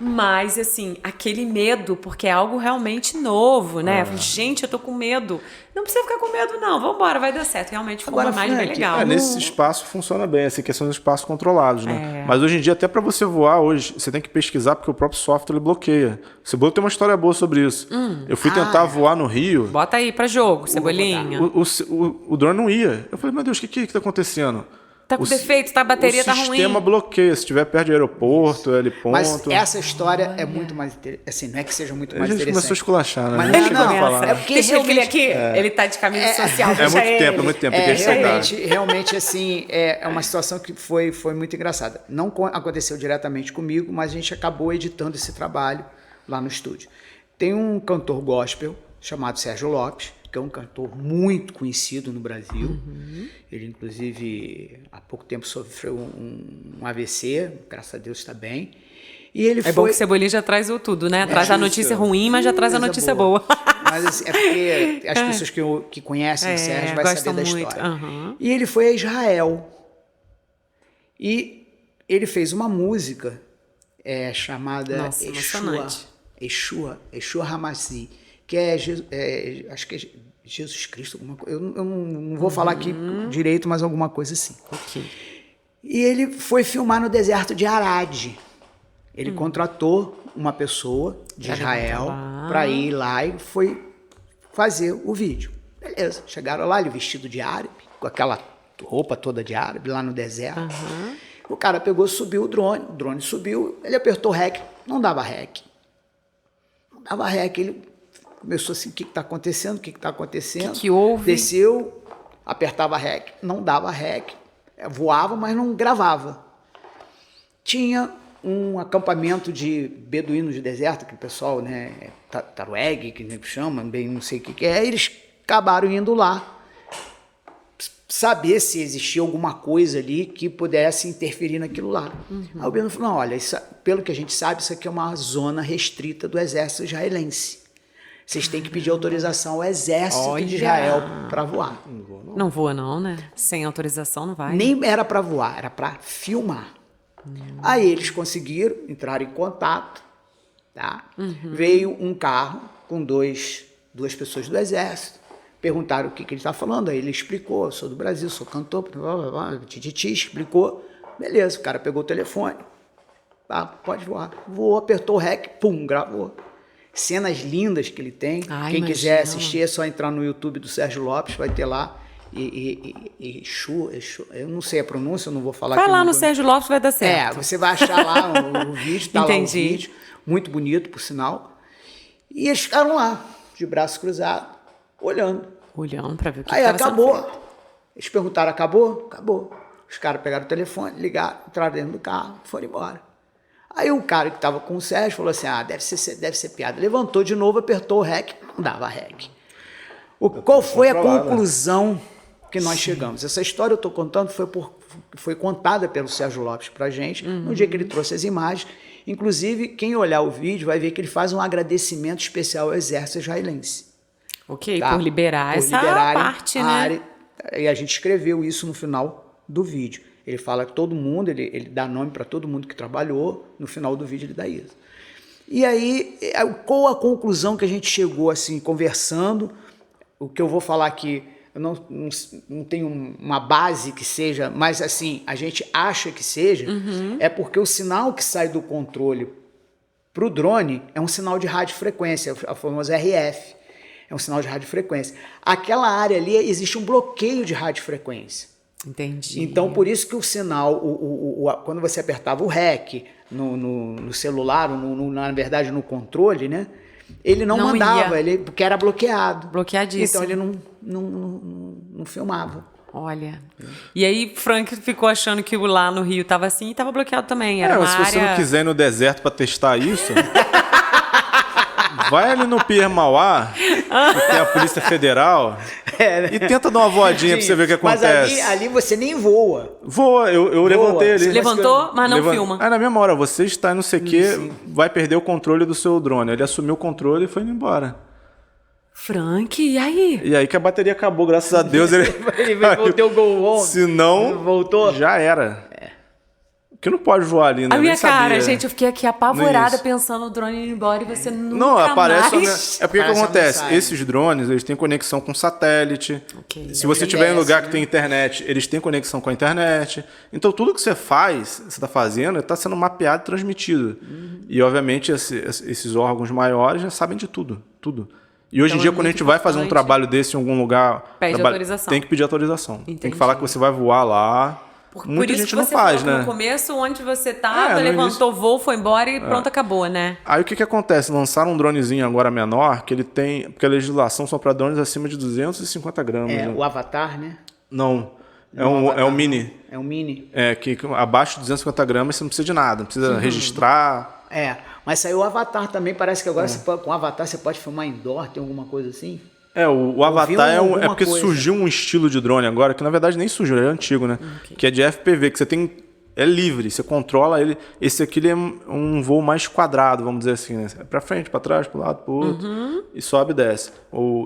Mas, assim, aquele medo, porque é algo realmente novo, né? Gente, eu tô com medo. Não precisa ficar com medo, não. Vambora, vai dar certo. Realmente ficou Agora, uma imagem bem Frank, legal. Nesse espaço funciona bem, essa questão dos espaços controlados, né? Mas hoje em dia, até para você voar, hoje, você tem que pesquisar, porque o próprio software ele bloqueia. O Cebola tem uma história boa sobre isso. Eu fui tentar voar no Rio, Bota aí pra jogo, Cebolinha. o drone não ia. Eu falei, meu Deus, o que tá acontecendo? Tá com defeito, a bateria tá ruim. O sistema bloqueia. Se estiver perto de aeroporto, heliponto... Mas essa história é muito mais interessante. Assim, não é que seja muito A mais gente interessante. começou a esculachar, né? Mas A gente não, vai não, falar. é porque Deixa ele vir realmente- aqui. Ele tá de camisa social. É deixa muito ele. tempo, tem que aceitar. Realmente, assim, é uma situação que foi muito engraçada. Não aconteceu diretamente comigo, mas a gente acabou editando esse trabalho lá no estúdio. Tem um cantor gospel chamado Sérgio Lopes, que é um cantor muito conhecido no Brasil. Ele, inclusive, há pouco tempo sofreu um AVC, graças a Deus está bem. E ele É bom que o Cebolinha já traz o tudo, né? Traz a notícia ruim, mas já traz a notícia boa. Mas assim, é porque as pessoas que conhecem o Sérgio vai gostam saber da muito. história. Aham. E ele foi a Israel. E ele fez uma música chamada Nossa, emocionante. Yeshua Hamassi, que acho que é Jesus Cristo, alguma coisa. Eu não vou falar aqui direito, mas alguma coisa assim. Ok. E ele foi filmar no deserto de Arad. Ele contratou uma pessoa de Pra Israel levar. para ir lá e foi fazer o vídeo. Beleza, chegaram lá, ele vestido de árabe, com aquela roupa toda de árabe, lá no deserto. O cara pegou, subiu o drone subiu, ele apertou REC, não dava REC. Não dava REC, ele começou assim, o que está acontecendo, o que está acontecendo? Que houve? Desceu, apertava REC, não dava REC, voava, mas não gravava. Tinha um acampamento de beduínos de deserto, que o pessoal, né, Tarueg, que chama, bem não sei o que é, eles acabaram indo lá saber se existia alguma coisa ali que pudesse interferir naquilo lá. Aí o Beno falou, não, olha, pelo que a gente sabe, isso aqui é uma zona restrita do exército israelense. Vocês têm que pedir autorização ao exército de Israel para voar. Não voa não, né? Sem autorização não vai. Nem era para voar, era para filmar. Aí eles conseguiram entrar em contato, tá? Veio um carro com duas pessoas do exército, perguntaram o que ele está falando, aí ele explicou, eu sou do Brasil, sou cantor, tititi, explicou, beleza, o cara pegou o telefone, tá, pode voar, voou, apertou o REC, pum, gravou. Cenas lindas que ele tem, Ai, quem quiser imagino. assistir é só entrar no YouTube do Sérgio Lopes, vai ter lá, eu não sei a pronúncia, eu não vou falar Vai aqui lá no vou- Sérgio Lopes, vai dar certo. você vai achar lá o vídeo, tá lá o Entendi. vídeo, muito bonito, por sinal. E eles ficaram lá, de braços cruzados, olhando. Olhando pra ver o que Aí tava sendo acabou. feito. Eles perguntaram, acabou? Acabou. Os caras pegaram o telefone, ligaram, entraram dentro do carro, foram embora. Aí o cara que estava com o Sérgio falou assim, deve ser piada. Levantou de novo, apertou o REC, não dava REC. Qual foi a conclusão que nós chegamos? Essa história eu estou contando foi contada pelo Sérgio Lopes para a gente, no dia que ele trouxe as imagens. Inclusive, quem olhar o vídeo vai ver que ele faz um agradecimento especial ao exército israelense. Ok, Tá? por liberar Por essa liberarem parte, a né? área. E a gente escreveu isso no final do vídeo. Ele fala que todo mundo, ele dá nome para todo mundo que trabalhou, no final do vídeo ele dá isso. E aí, qual a conclusão que a gente chegou, assim, conversando? O que eu vou falar aqui eu não tenho uma base que seja, mas assim, a gente acha que seja, é porque o sinal que sai do controle para o drone é um sinal de radiofrequência, a famosa RF. É um sinal de radiofrequência. Aquela área ali existe um bloqueio de radiofrequência. Entendi. Então, por isso que o sinal, quando você apertava o REC no celular, na verdade no controle, né? Ele não mandava, porque era bloqueado. Bloqueadíssimo. Então ele não filmava. Olha. E aí, Frank ficou achando que lá no Rio tava assim e tava bloqueado também. Era uma se você não quiser ir no deserto pra testar isso, vai ali no Pier Mauá, que tem a Polícia Federal, e tenta dar uma voadinha pra você ver o que acontece. Mas ali você nem voa. Voa, eu levantei ali. Levantou, mas não filma. Aí na mesma hora, você está em não sei o quê, vai perder o controle do seu drone. Ele assumiu o controle e foi embora. Frank, e aí? E aí que a bateria acabou, graças a Deus. Ele voltou o Go On. Se não, voltou. Já era. Porque não pode voar ali, né? A minha cara, sabia. gente, eu fiquei aqui apavorada Isso. pensando no drone indo embora e você nunca Não, aparece. mais... É porque o que Aparece a acontece? mensagem. Esses drones, eles têm conexão com satélite. Ok. Se você estiver em lugar que tem internet, eles têm conexão com a internet. Então, tudo que você faz, você está fazendo, está sendo mapeado e transmitido. E, obviamente, esses órgãos maiores já sabem de tudo. Tudo. E hoje em dia, quando a gente vai fazer um trabalho desse em algum lugar... Pede autorização. Tem que pedir autorização. Entendi. Tem que falar que você vai voar lá... Muita gente não faz, né? No começo, onde você tava, no levantou início. voo, foi embora e pronto, acabou, né? Aí o que acontece? Lançaram um dronezinho agora menor, que ele tem... Porque a legislação só para drones acima de 250 gramas. É, né? o Avatar, né? Não. É um mini. É um mini. É, que abaixo de 250 gramas você não precisa de nada. Não precisa registrar. Mas saiu o Avatar também. Parece que agora com o Avatar você pode filmar indoor, tem alguma coisa assim? O Avatar é porque coisa. surgiu um estilo de drone agora, que na verdade nem surgiu, é antigo, né? Que é de FPV, que você tem... É livre, você controla ele. Esse aqui ele é um voo mais quadrado, vamos dizer assim, né? É pra frente, pra trás, pro lado, pro outro. E sobe e desce.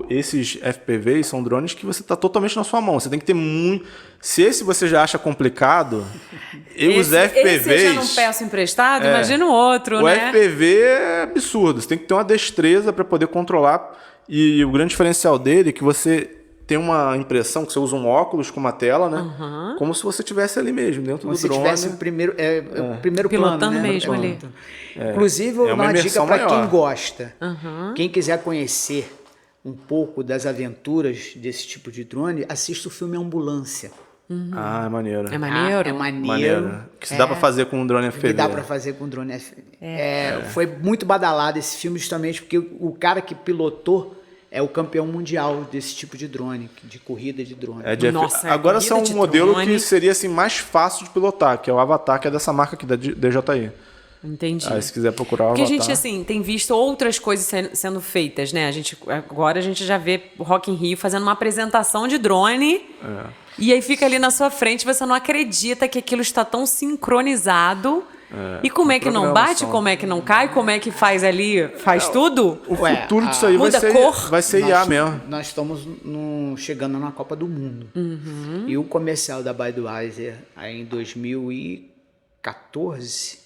Esses FPVs são drones que você tá totalmente na sua mão. Você tem que ter muito... Se esse você já acha complicado, os FPVs... Esse eu já não peço emprestado, imagina o outro, o né? FPV é absurdo. Você tem que ter uma destreza para poder controlar. E o grande diferencial dele é que você tem uma impressão que você usa um óculos com uma tela, né? Como se você estivesse ali mesmo, dentro do drone. Como se tivesse o primeiro Pilotando plano, né? mesmo ali. Inclusive, eu vou dar uma dica para quem maior. gosta. Quem quiser conhecer um pouco das aventuras desse tipo de drone, assista o filme Ambulância. Ah, é maneiro. É maneiro? É maneiro. Maneiro. Que se dá pra fazer com um drone FPV. Que dá para fazer com drone FPV. Foi muito badalado esse filme justamente porque o cara que pilotou é o campeão mundial desse tipo de drone, de corrida de drone. Nossa, agora corrida são um de modelo drone. que seria assim, mais fácil de pilotar, que é o Avatar, que é dessa marca aqui da DJI. Entendi. Aí se quiser procurar o Porque Avatar. a gente, assim, tem visto outras coisas sendo feitas, né? Agora a gente já vê o Rock in Rio fazendo uma apresentação de drone. E aí fica ali na sua frente, você não acredita que aquilo está tão sincronizado. E como é que não bate, como é que não cai, como é que faz ali, faz tudo? O futuro disso aí muda vai ser IA mesmo. Nós estamos chegando na Copa do Mundo. E o comercial da Budweiser aí em 2014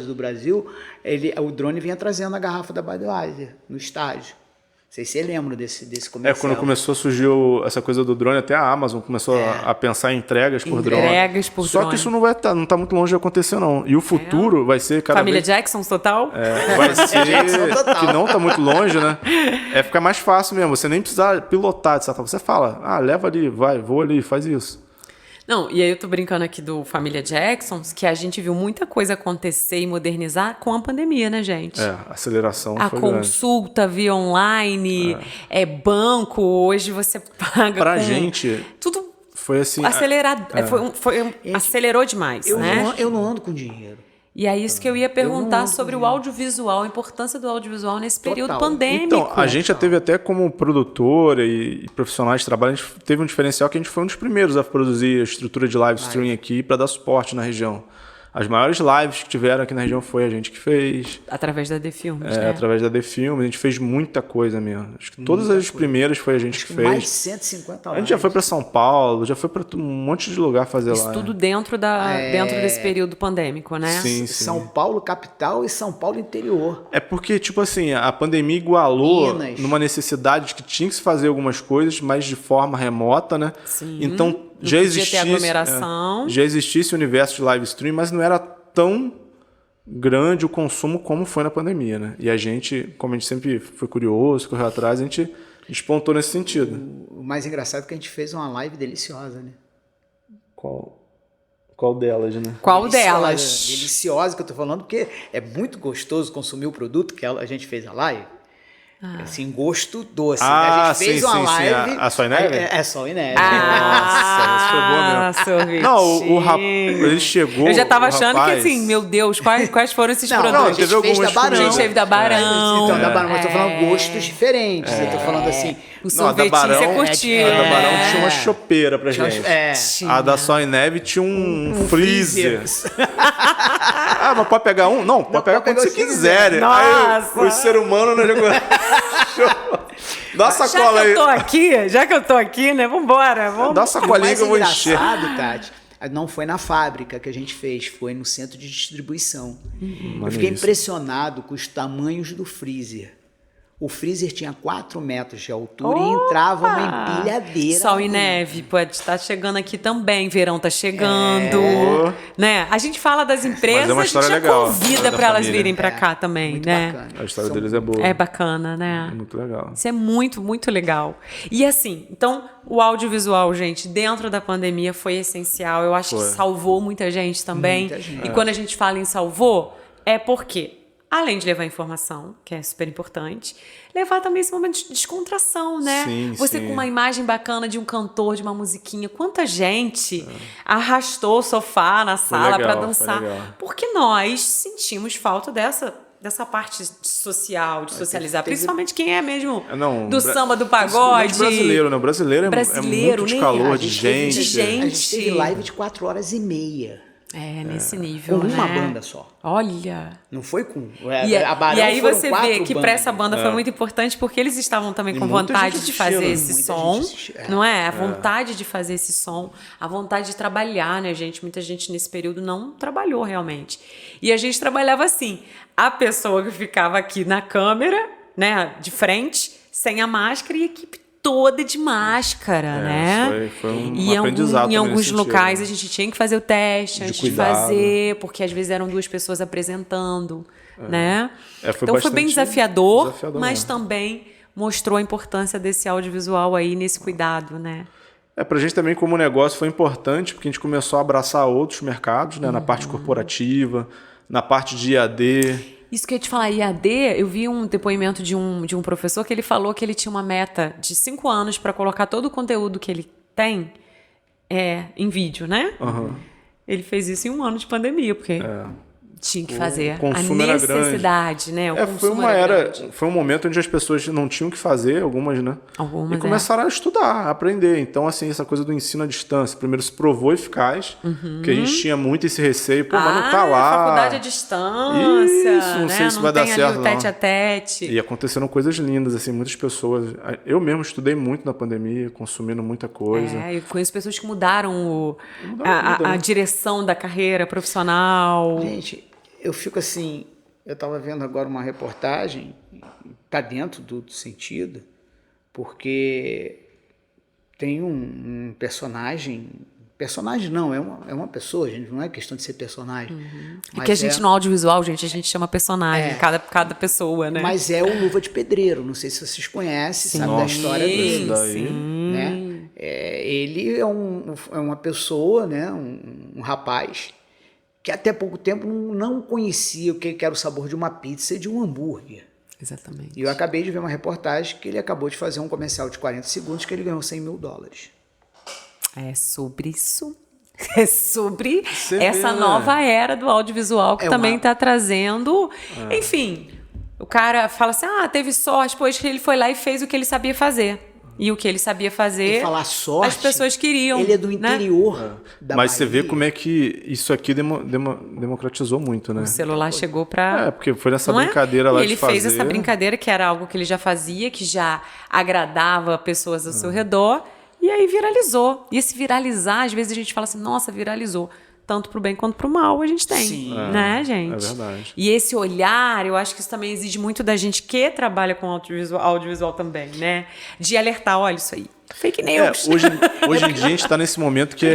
do Brasil, o drone vinha trazendo a garrafa da Budweiser no estádio. Não sei se você lembra desse comercial. Quando começou a surgir essa coisa do drone, até a Amazon começou a pensar em entregas por drone. Entregas por Só drone. que isso não tá muito longe de acontecer, não. E o futuro vai ser cada Família vez... Jacksons total? Vai ser Jackson total. que não tá muito longe, né? Ficar mais fácil mesmo. Você nem precisa pilotar, de certa forma. Você fala, leva ali, vai, voa ali, faz isso. Não, e aí eu tô brincando aqui do Família Jacksons, que a gente viu muita coisa acontecer e modernizar com a pandemia, né, gente? A aceleração A foi grande. consulta via online, banco, hoje você paga Pra com... gente, Tudo foi assim... acelerado, acelerou demais, né? Eu não ando com dinheiro. E é isso que eu ia perguntar não- sobre o audiovisual, a importância do audiovisual nesse período Total. pandêmico. Então, a gente já teve até como produtora e profissionais de trabalho, a gente teve um diferencial que a gente foi um dos primeiros a produzir a estrutura de live stream aqui para dar suporte na região. As maiores lives que tiveram aqui na região foi a gente que fez. Através da The Filmes, né? Através da The Film, a gente fez muita coisa mesmo. Acho que todas as primeiras foi a gente que fez. Mais de 150 A gente já foi para São Paulo, já foi para um monte de lugar fazer Isso lá. tudo dentro desse período pandêmico, né? Sim. São Paulo capital e São Paulo interior. É porque, tipo assim, a pandemia igualou Minas. numa necessidade de que tinha que se fazer algumas coisas, mas de forma remota, né? Sim. Então, Não já podia existisse, ter aglomeração. já existisse o universo de live stream, mas não era tão grande o consumo como foi na pandemia, né? E a gente, como a gente sempre foi curioso, correu atrás, a gente despontou nesse sentido. O mais engraçado é que a gente fez uma live deliciosa, né? Qual delas, né? Qual Deliciosa, delas? Deliciosa que eu tô falando, porque é muito gostoso consumir o produto que a gente fez a live. Assim, gosto doce. A gente fez uma live. A Só e Neve? É Só e Neve. Nossa, isso foi boa mesmo. Sorvetinho. Não, o rapaz, ele chegou. Eu já tava o achando rapaz, que assim, meu Deus, quais foram esses Não, produtos? a gente teve fez da algumas Barão. A gente teve da Barão. Então, da Barão, mas eu tô falando gostos diferentes. Eu tô falando assim. O Não, a da sorvetinho Barão, você curtiu. A da Barão né? tinha uma chopeira pra gente. A da Só e Neve tinha um freezer. Mas pode pegar um? Não, pode pegar quando você quiser. Nossa. Aí o ser humano não jogou. Dá uma sacola aí. Já que eu tô aqui, né? Vambora. Dá uma O sacolinha mais que eu vou encher. engraçado, Tati, não foi na fábrica que a gente fez, foi no centro de distribuição. Eu fiquei impressionado com os tamanhos do freezer. O freezer tinha 4 metros de altura e entrava uma empilhadeira. Sol e Neve pode estar chegando aqui também. Verão tá chegando. Né? A gente fala das empresas, Mas é uma a gente história já legal, convida da para elas família. virem para cá também, muito né? bacana. A história deles é boa. É bacana, né? É muito legal. Isso é muito, muito legal. E assim, então, o audiovisual, gente, dentro da pandemia foi essencial. Eu acho que salvou muita gente também. Muita gente. E quando a gente fala em salvou, é porque, além de levar informação, que é super importante, levar também esse momento de descontração, né? Sim, Você sim. com uma imagem bacana de um cantor, de uma musiquinha. Quanta gente arrastou o sofá na sala legal, para dançar. foi legal. Porque nós sentimos falta dessa parte social, de socializar. Principalmente quem é mesmo do samba, do pagode. Principalmente brasileiro, né? O brasileiro, Brasileiro, é muito de né? calor, A de gente gente. teve A gente teve live de 4 horas e meia. Nesse nível, Com uma né? banda só. Olha. Não foi com. E Barão aí foram você 4 vê que para bandas. essa banda foi muito importante porque eles estavam também E com muita vontade gente de fazer assistindo, esse muita som, gente assistiu, não é? A vontade de fazer esse som, a vontade de trabalhar, né, gente? Muita gente nesse período não trabalhou realmente. E a gente trabalhava assim, a pessoa que ficava aqui na câmera, né, de frente, sem a máscara e a equipe toda de máscara, né? Foi um e aprendizado em também alguns nesse sentido, locais né? a gente tinha que fazer o teste antes de cuidado. fazer, porque às vezes eram 2 pessoas apresentando, né? Foi Então foi bem desafiador, mas mesmo. também mostrou a importância desse audiovisual aí, nesse cuidado, né? Pra gente também como negócio foi importante, porque a gente começou a abraçar outros mercados, né? Na parte corporativa, na parte de IAD. Isso que eu ia te falar, IAD, eu vi um depoimento de um professor que ele falou que ele tinha uma meta de 5 anos para colocar todo o conteúdo que ele tem em vídeo, né? Ele fez isso em 1 ano de pandemia, porque tinha que fazer. A consumo era grande. necessidade, né? O consumo grande. Foi um momento onde as pessoas não tinham o que fazer, algumas, né? Algumas, e começaram a estudar, a aprender. Então, assim, essa coisa do ensino à distância, primeiro se provou eficaz, porque a gente tinha muito esse receio, mas não tá lá. Faculdade à distância, Isso, não né? sei se vai dar tem certo, ali o tete a tete. E aconteceram coisas lindas, assim, muitas pessoas. Eu mesmo estudei muito na pandemia, consumindo muita coisa. Eu conheço pessoas que mudaram a vida, a né? direção da carreira profissional. Gente, eu fico assim. Eu estava vendo agora uma reportagem, está dentro do sentido, porque tem um personagem. Personagem não, é uma pessoa, gente, não é questão de ser personagem. É que a gente no audiovisual, gente, a gente chama personagem, cada pessoa, né? Mas é o Luva de Pedreiro, não sei se vocês conhecem, sabe da história dele. Né? Ele é uma pessoa, né? Um rapaz que até pouco tempo não conhecia o que era o sabor de uma pizza e de um hambúrguer. Exatamente. E eu acabei de ver uma reportagem que ele acabou de fazer um comercial de 40 segundos que ele ganhou $100 mil. É sobre isso. É sobre essa vê, né? nova era do audiovisual que também está trazendo. Enfim, o cara fala assim: teve sorte, pois que ele foi lá e fez o que ele sabia fazer. E o que ele sabia fazer, E falar sorte, as pessoas queriam. ele é do né? interior da Mas você vê Bahia. como é que isso aqui democratizou muito, né? O celular chegou pra... Porque foi nessa Não é? brincadeira lá E ele de fazer. fez essa brincadeira que era algo que ele já fazia, que já agradava pessoas ao seu redor, e aí viralizou. E esse viralizar, às vezes a gente fala assim, nossa, viralizou. Tanto pro bem quanto pro mal a gente tem. Sim. Né, gente? É verdade. E esse olhar, eu acho que isso também exige muito da gente que trabalha com audiovisual também, né? De alertar, olha isso aí. Fake news. Hoje em dia a gente está nesse momento que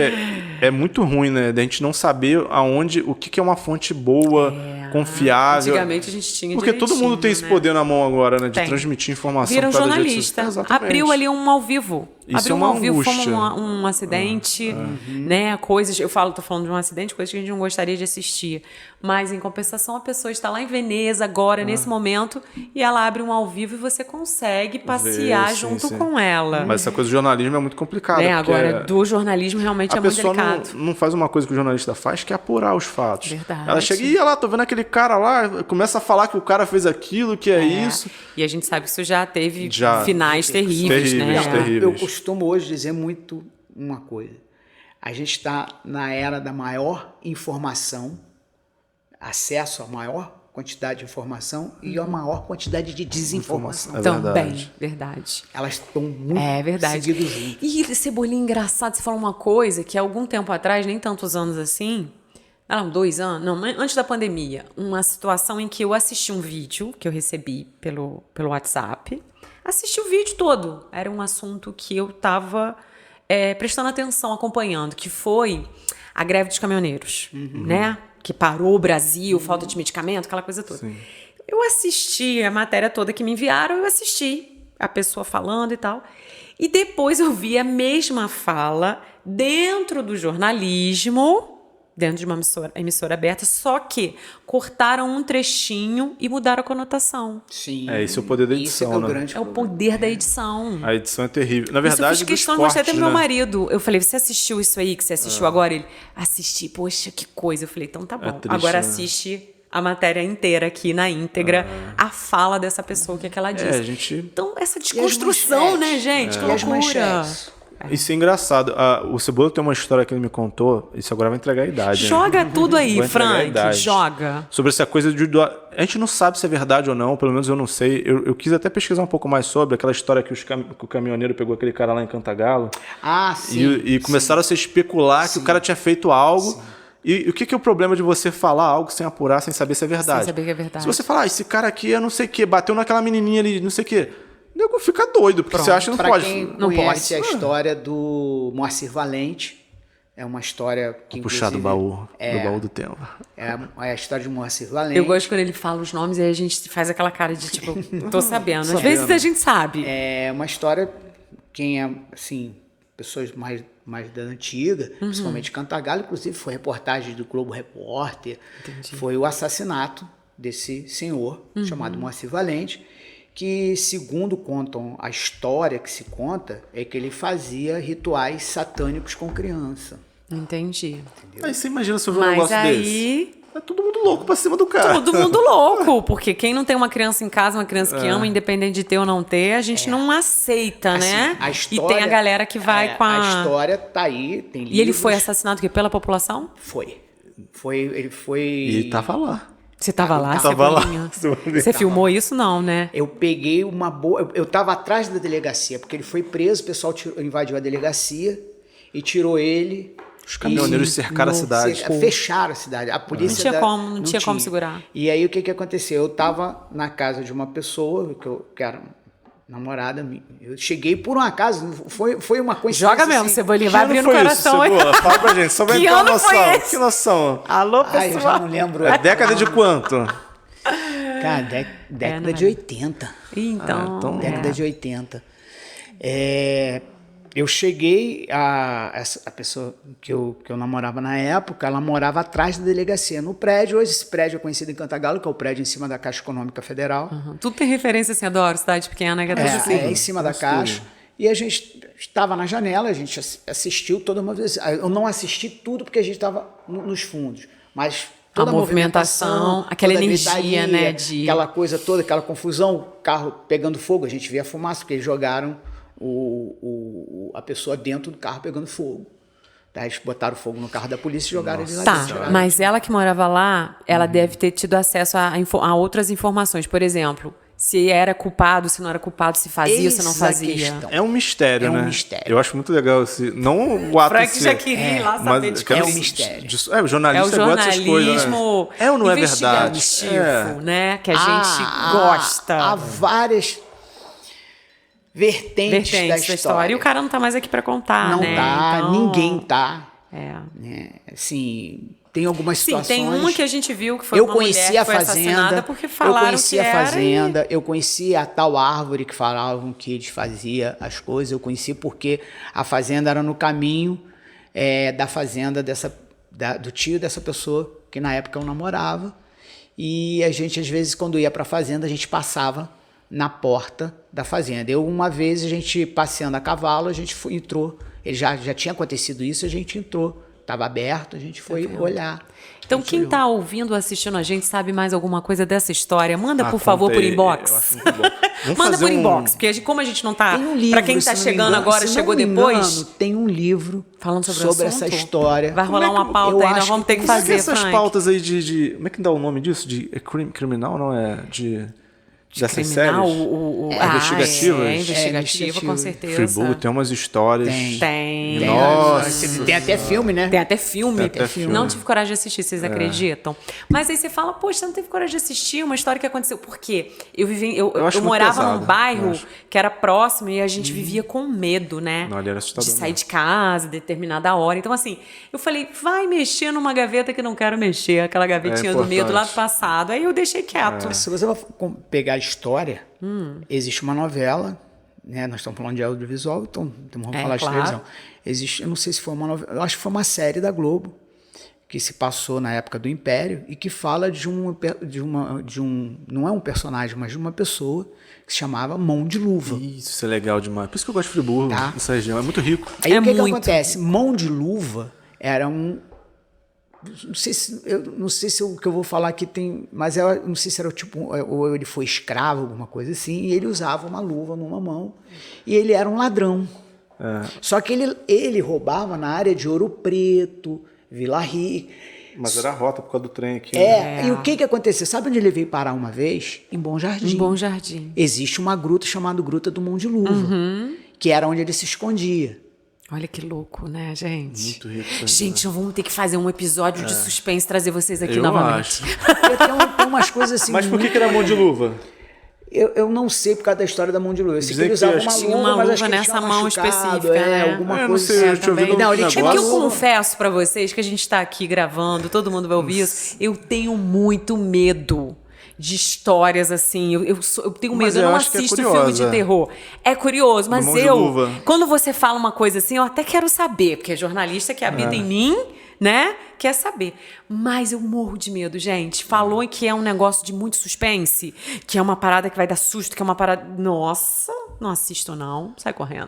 é muito ruim, né? Da gente não saber o que é uma fonte boa, confiável. Antigamente a gente tinha Porque todo mundo tem esse né? poder na mão agora, né? De Tem. transmitir informação. Vira um por causa das redes jornalista. sociais. Exatamente. Abriu ali um ao vivo. Isso Abriu é um uma ao vivo, foi angústia. um acidente, né? Coisas. Tô falando de um acidente, coisas que a gente não gostaria de assistir. Mas, em compensação, a pessoa está lá em Veneza agora, nesse momento, e ela abre um ao vivo e você consegue passear Sim, junto sim. com ela. Mas essa coisa do jornalismo é muito complicada. Né? porque Agora, do jornalismo realmente é a muito pessoa delicado. não faz uma coisa que o jornalista faz, que é apurar os fatos. Verdade. Ela chega e olha lá, tô vendo aquele cara lá, começa a falar que o cara fez aquilo, que é isso. E a gente sabe que isso já teve Já. finais terríveis, né? Terríveis, terríveis. Eu costumo hoje dizer muito uma coisa. A gente está na era da maior informação, acesso à maior quantidade de informação e a maior quantidade de desinformação. É Também, verdade. Elas estão muito É verdade. seguidas juntas. E Cebolinha, engraçado, você falou uma coisa que há algum tempo atrás, nem tantos anos assim, não, 2 anos, não, antes da pandemia, uma situação em que eu assisti um vídeo que eu recebi pelo WhatsApp, assisti o vídeo todo, era um assunto que eu estava prestando atenção, acompanhando, que foi a greve dos caminhoneiros, né? Que parou o Brasil, falta de medicamento, aquela coisa toda. Sim. Eu assisti a matéria toda que me enviaram, eu assisti a pessoa falando e tal. E depois eu vi a mesma fala dentro do jornalismo, dentro de uma emissora aberta, só que cortaram um trechinho e mudaram a conotação. Sim. Esse é o poder da Isso edição, é o né? grande É o problema. poder da edição. A edição é terrível. Na Isso eu verdade, fiz questão de dos mostrar até pro cortes, meu né? marido. Eu falei, você assistiu isso aí que você assistiu agora? Ele, assisti. Poxa, que coisa. Eu falei, então tá bom. triste, Agora né? assiste a matéria inteira aqui na íntegra, a fala dessa pessoa, o que é que ela disse. a gente... Então, essa desconstrução, né, gente? Que E as loucura. manchetes? Isso é engraçado. O Cebola tem uma história que ele me contou, isso agora vai entregar a idade. né? Joga tudo aí, Vou entregar a Frank. idade. Joga. Sobre essa coisa de doar. A gente não sabe se é verdade ou não, pelo menos eu não sei. Eu quis até pesquisar um pouco mais sobre aquela história que o caminhoneiro pegou aquele cara lá em Cantagalo. Ah, sim. E começaram a se especular que o cara tinha feito algo. E o que é o problema de você falar algo sem apurar, sem saber se é verdade? Sem saber que é verdade. Se você falar, esse cara aqui é não sei o quê, bateu naquela menininha ali, não sei o quê. O nego fica doido, porque você acha que não Para pode. quem Não conhece pode. a história do Moacir Valente, é uma história que Puxar do inclusive, baú, do baú do tempo. É a história de Moacir Valente. Eu gosto quando ele fala os nomes e aí a gente faz aquela cara de tipo, tô sabendo. Às vezes a gente sabe. É uma história, quem é, assim, pessoas mais da antiga, principalmente Cantagalo, inclusive foi reportagem do Globo Repórter, foi o assassinato desse senhor chamado Moacir Valente, que, segundo contam a história que se conta, é que ele fazia rituais satânicos com criança. Entendi. Aí você imagina se eu ver um Mas negócio desse. aí... É todo mundo louco pra cima do cara. Todo mundo louco, porque quem não tem uma criança em casa, uma criança que ama, independente de ter ou não ter, a gente não aceita, né? Assim, a E história, tem a galera que vai com a... A história tá aí, tem livros. E ele foi assassinado o quê? Pela população? Ele foi... E tava lá. Você tava lá, Tava lá. Cebolinha? Você filmou isso? Não, né? Eu peguei uma boa... Eu tava atrás da delegacia, porque ele foi preso, o pessoal invadiu a delegacia e tirou ele... Os caminhoneiros cercaram a cidade. Fecharam a cidade. A polícia... Não tinha como segurar. E aí o que aconteceu? Eu tava na casa de uma pessoa, que era namorada minha. Eu cheguei por um acaso, foi uma coincidência. Joga mesmo, assim. Cebolinha, Que vai ano abrindo o foi coração. isso, Cebola? Fala pra gente, só vai Que ter uma ano foi noção. esse? Que noção? Alô, Ai, eu já não lembro. É década de quanto? Cara, década não de é. 80. Então, Década de 80. Eu cheguei, a pessoa que eu namorava na época, ela morava atrás da delegacia, no prédio. Hoje esse prédio é conhecido em Cantagalo, que é o prédio em cima da Caixa Econômica Federal. Tudo tem referência, assim, adoro, cidade pequena, que É em cima da Caixa. E a gente estava na janela, a gente assistiu toda uma vez. Eu não assisti tudo porque a gente estava nos fundos, mas toda A movimentação, aquela toda a energia, gritaria, né, de... aquela coisa toda, aquela confusão, carro pegando fogo, a gente via fumaça, porque eles jogaram a pessoa dentro do carro pegando fogo. Tá? Eles botaram fogo no carro da polícia e jogaram ele lá Tá, dentro. mas ela que morava lá, ela deve ter tido acesso a outras informações. Por exemplo, se era culpado, se não era culpado, se fazia, se não Eis a fazia. questão. É um mistério, né? É um mistério. Eu acho muito legal esse. Não o ato Frank em si, já queria ir lá saber de aquela- É um mistério. o jornalista É o gosta dessas coisas. jornalismo Né? É ou não é verdade? investigativo, né? Que a gente gosta. Há várias vertentes da história. E o cara não tá mais aqui pra contar, não né? tá, Então, ninguém tá. É. Né? Assim, tem algumas Sim, situações. tem uma que a gente viu que foi eu uma conheci mulher que a foi assassinada fazenda, porque falaram eu conheci que a era fazenda, eu conheci a tal árvore que falavam que eles faziam as coisas, eu conheci porque a fazenda era no caminho da fazenda do tio dessa pessoa, que na época eu namorava, e a gente às vezes quando ia para a fazenda a gente passava na porta da fazenda. Uma vez a gente passeando a cavalo, a gente entrou, ele já tinha acontecido isso, a gente entrou, estava aberto, a gente foi olhar. Então, quem tá ouvindo, assistindo a gente, sabe mais alguma coisa dessa história? Manda, por favor, conta por aí. inbox. Eu acho muito bom. Vamos Manda fazer por inbox, porque como a gente não tá... Tem um livro, Pra quem tá se não me chegando engano, agora, se chegou não me depois... engano, tem um livro Falando sobre o essa assunto? história. Vai rolar uma pauta eu aí, nós acho vamos ter que que- Como é que fazer, essas Frank. pautas aí de. Como é que dá o nome disso? De criminal, não é? Dessas Criminal, séries? investigativa, Investigativas? com investigativas. certeza. Friburgo tem umas histórias. Tem. Nossa. Tem até filme, né? Tem até filme. Tem até filme. Não tive coragem de assistir, vocês acreditam? Mas aí você fala, poxa, você não teve coragem de assistir uma história que aconteceu. Por quê? Eu acho muito morava pesado, num bairro eu acho. que era próximo e a gente vivia com medo, né? Não, ali era assustador de sair mesmo. de casa, determinada hora. Então, assim, eu falei, vai mexer numa gaveta que eu não quero mexer, aquela gavetinha do medo lá do importante. passado. Aí eu deixei quieto. Se você for pegar a história, existe uma novela, né? Nós estamos falando de audiovisual, então vamos falar de claro. televisão. Existe, eu não sei se foi uma novela, eu acho que foi uma série da Globo que se passou na época do Império e que fala não é um personagem, mas de uma pessoa que se chamava Mão de Luva. Isso é legal demais. Por isso que eu gosto de Friburgo, Tá. essa região. É muito rico. Aí É o que muito. acontece? Mão de Luva era não sei se o que eu vou falar aqui tem, mas eu não sei se era tipo, ou ele foi escravo, alguma coisa assim, e ele usava uma luva numa mão, e ele era um ladrão. Só que ele roubava na área de Ouro Preto, Vila Rica. Mas era a rota por causa do trem aqui. né? E o que aconteceu? Sabe onde ele veio parar uma vez? Em Bom Jardim. Um bom jardim. Existe uma gruta chamada Gruta do Mão de Luva, que era onde ele se escondia. Olha que louco, né, gente? Muito rico. essa Gente, nós vamos ter que fazer um episódio de suspense, trazer vocês aqui Eu novamente. acho. Porque tem umas coisas assim. Mas por que era mão de luva? Eu não sei por causa da história da mão de luva. Eu sei que ele Dizem que usava acho uma Tinha luva, uma mas luva acho que ele nessa tinha mão machucado, específica, né? alguma Eu não coisa sei, assim. eu tinha ouvido Não, ele um tinha É porque eu negócio. confesso pra vocês que a gente tá aqui gravando, todo mundo vai ouvir isso. Eu tenho muito medo de histórias assim. Eu tenho Mas medo, eu eu não acho que é assisto filme de curiosa. terror. É curioso, mas Mão de luva. quando você fala uma coisa assim, eu até quero saber, porque é jornalista que habita em mim, né? Quer saber. Mas eu morro de medo, gente. Falou que é um negócio de muito suspense, que é uma parada que vai dar susto, que é uma parada. Nossa, não assisto, não. Sai correndo.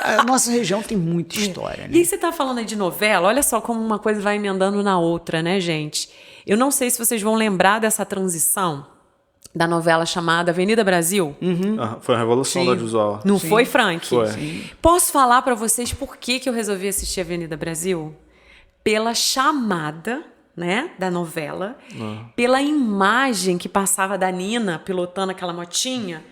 A nossa região tem muita história, E né? aí você tá falando aí de novela, olha só como uma coisa vai emendando na outra, né, gente? Eu não sei se vocês vão lembrar dessa transição da novela chamada Avenida Brasil. Foi a revolução do audiovisual. Não foi, Frank? Foi. Posso falar pra vocês por que eu resolvi assistir Avenida Brasil? Pela chamada, né, da novela, pela imagem que passava da Nina pilotando aquela motinha,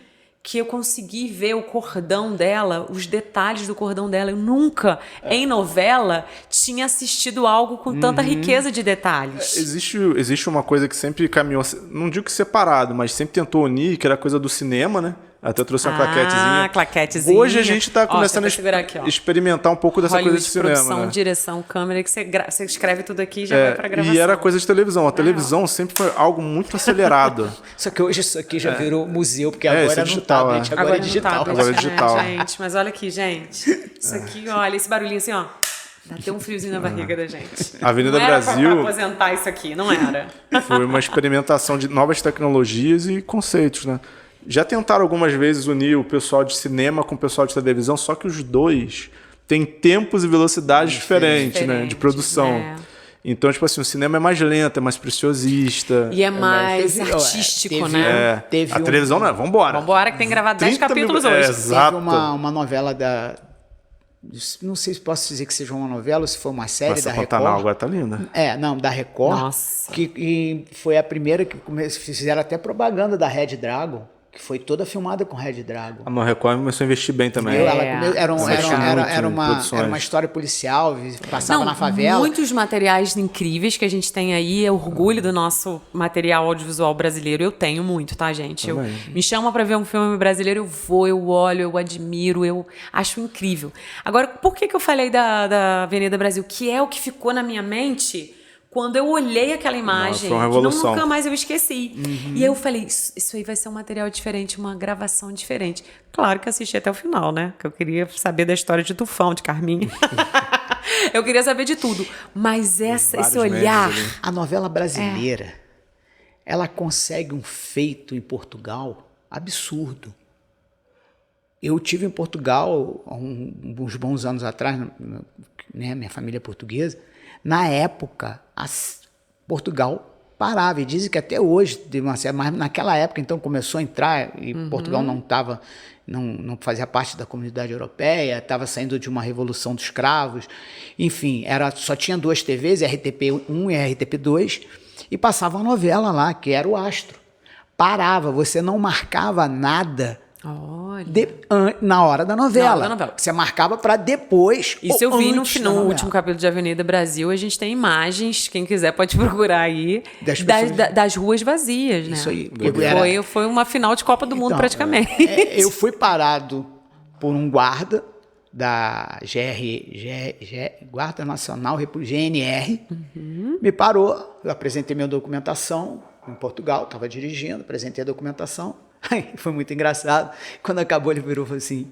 que eu consegui ver o cordão dela, os detalhes do cordão dela. Eu nunca, em novela, tinha assistido algo com tanta riqueza de detalhes. Existe uma coisa que sempre caminhou, não digo que separado, mas sempre tentou unir, que era a coisa do cinema, né? Até trouxe uma claquetezinha. Claquetezinha. Hoje a gente tá Ó, começando deixa eu segurar aqui, ó. a experimentar um pouco dessa Hollywood, coisa de cinema, produção, né? direção, câmera, que você escreve tudo aqui e já vai pra gravação. E era coisa de televisão. A televisão sempre foi algo muito acelerado. Só que hoje isso aqui já virou museu, porque isso agora é no digital, tablet, é. agora é no digital. tablet, Agora é digital. né, gente? Mas olha aqui, gente. Isso aqui, olha, esse barulhinho assim, ó. Dá até um friozinho na barriga da gente. A Avenida não era Brasil- pra aposentar isso aqui, não era. Foi uma experimentação de novas tecnologias e conceitos, né? Já tentaram algumas vezes unir o pessoal de cinema com o pessoal de televisão, só que os dois têm tempos e velocidades diferentes, né? De produção. né? Então, tipo assim, o cinema é mais lento, é mais preciosista. E é mais teve- artístico, teve- né? Teve A televisão não é, vambora. Vambora, que tem que gravar 10 30 mil- capítulos é, hoje. exato. Teve uma novela da... Não sei se posso dizer que seja uma novela ou se foi uma série Nossa, da Pantanal Record. agora tá linda. Não, da Record. Nossa. Que foi a primeira que fizeram até propaganda da Red Dragon, que foi toda filmada com Red Dragon. A Nova Record começou a investir bem também. Entendeu? É. Ela era uma produções. história policial, passava Não, na favela. muitos materiais incríveis que a gente tem aí, é orgulho do nosso material audiovisual brasileiro. Eu tenho muito, tá, gente? Me chama pra ver um filme brasileiro, eu vou, eu olho, eu admiro, eu acho incrível. Agora, por que eu falei da Avenida Brasil? Que é o que ficou na minha mente quando eu olhei aquela imagem. foi uma revolução. Que nunca mais eu esqueci. E aí eu falei, isso aí vai ser um material diferente, uma gravação diferente. Claro que assisti até o final, né? Que eu queria saber da história de Tufão, de Carminha. Eu queria saber de tudo. Mas esse olhar... A novela brasileira, ela consegue um feito em Portugal absurdo. Eu tive em Portugal há uns bons anos atrás, né, minha família é portuguesa. Na época, Portugal parava, e dizem que até hoje, mas naquela época, então, começou a entrar, e Portugal não fazia parte da comunidade europeia, estava saindo de uma revolução dos escravos, enfim, só tinha 2 TVs, RTP1 e RTP2, e passava uma novela lá, que era o Astro. Parava, você não marcava nada Olha. na hora da novela. Na hora da novela. Você marcava para depois. Isso eu vi antes da no novela. último capítulo de Avenida Brasil. A gente tem imagens, quem quiser pode procurar aí, das ruas vazias, né? Isso aí. Foi uma final de Copa do Mundo, Então, praticamente. Eu fui parado por um guarda da Guarda Nacional, GNR, me parou, eu apresentei minha documentação em Portugal, estava dirigindo, apresentei a documentação, aí foi muito engraçado, quando acabou ele virou e falou assim,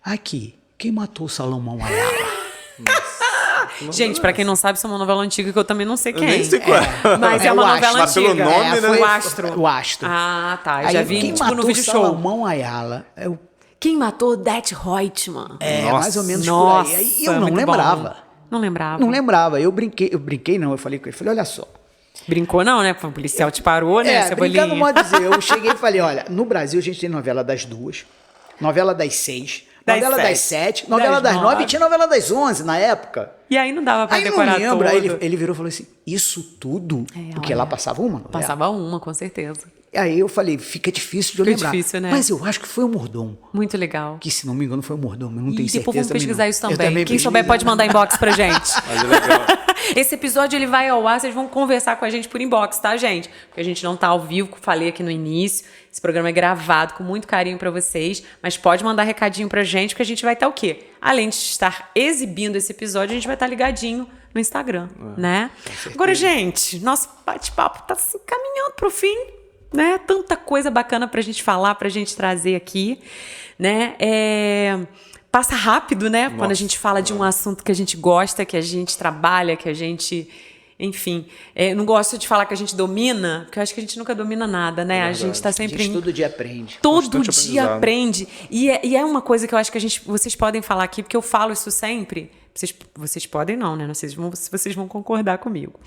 aqui, quem matou o Salomão Ayala? Gente, pra quem não sabe, isso é uma novela antiga que eu também não sei quem. Eu nem sei qual é. Mas é uma o novela Astro, pelo antiga. nome, né? Foi o Astro. O Astro. Ah, tá. Eu Aí, já vi quem tipo, matou no vídeo o show. Salomão Ayala? Quem matou Det Reutemann? Mais ou menos Nossa, por aí. Aí eu não muito lembrava. bom. Não lembrava. Não lembrava. Eu brinquei não, eu falei com ele, olha só. Brincou não, né? O policial te parou, né, Cebolinha? Brincando, modo dizer, eu cheguei e falei, olha, no Brasil a gente tem novela das 2, novela das 6, novela das 7, novela das 9 e tinha novela das 11 na época. E aí não dava pra Aí decorar não lembro, tudo. aí ele virou e falou assim, isso tudo? Porque lá passava uma novela. Passava uma, com certeza. Aí eu falei, fica difícil de eu lembrar. Difícil, né? Mas eu acho que foi o Mordomo. Muito legal. Que, se não me engano, foi o Mordomo. Eu não tenho E certeza depois vamos também, pesquisar não. isso Eu também. Quem souber pesquisar. pode mandar inbox pra gente. Mas é legal. Esse episódio ele vai ao ar, vocês vão conversar com a gente por inbox, tá, gente? Porque a gente não tá ao vivo, falei aqui no início. Esse programa é gravado com muito carinho pra vocês, mas pode mandar recadinho pra gente, porque a gente vai estar o quê? Além de estar exibindo esse episódio, a gente vai estar ligadinho no Instagram, né? Agora, gente, nosso bate-papo tá se caminhando pro fim, né? Tanta coisa bacana pra gente falar, pra gente trazer aqui, né? Passa rápido, né? Quando a gente fala de um assunto que a gente gosta, que a gente trabalha, que a gente... Enfim, não gosto de falar que a gente domina, porque eu acho que a gente nunca domina nada, né? A gente tá sempre... A gente todo dia aprende. Todo Constante dia aprendizado. aprende. E é uma coisa que eu acho que vocês podem falar aqui, porque eu falo isso sempre. Vocês podem não, né? Não sei se vocês vão concordar comigo.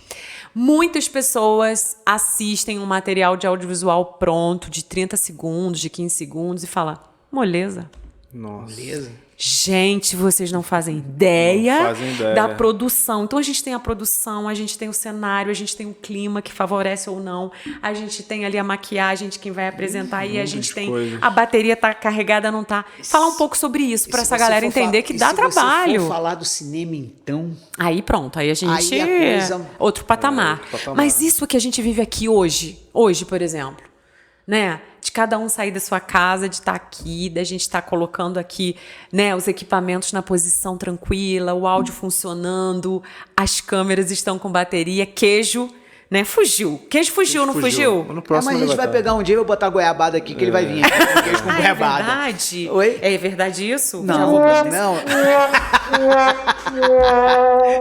Muitas pessoas assistem um material de audiovisual pronto, de 30 segundos, de 15 segundos, e falam, moleza. Nossa. Beleza? Gente, vocês não fazem ideia, Não fazem ideia. da produção. Então a gente tem a produção, a gente tem o cenário, a gente tem o clima que favorece ou não, a gente tem ali a maquiagem de quem vai apresentar e a gente tem coisa. a bateria tá carregada, não tá. Falar um pouco sobre isso para essa galera entender que dá trabalho. Se você for falar do cinema, então... Aí pronto, aí a gente Aí a coisa- outro patamar. outro patamar. Mas isso que a gente vive aqui hoje, por exemplo, né? De cada um sair da sua casa, de estar aqui, da gente estar colocando aqui, né, os equipamentos na posição tranquila, o áudio funcionando, as câmeras estão com bateria, queijo, né? Fugiu. Queijo fugiu, não fugiu? No próximo mas a gente ele vai estar. pegar um dia e eu vou botar goiabada aqui, que ele vai vir aqui com queijo com Ah, é goiabada. verdade? Oi? É verdade isso? Já Não, vou- não.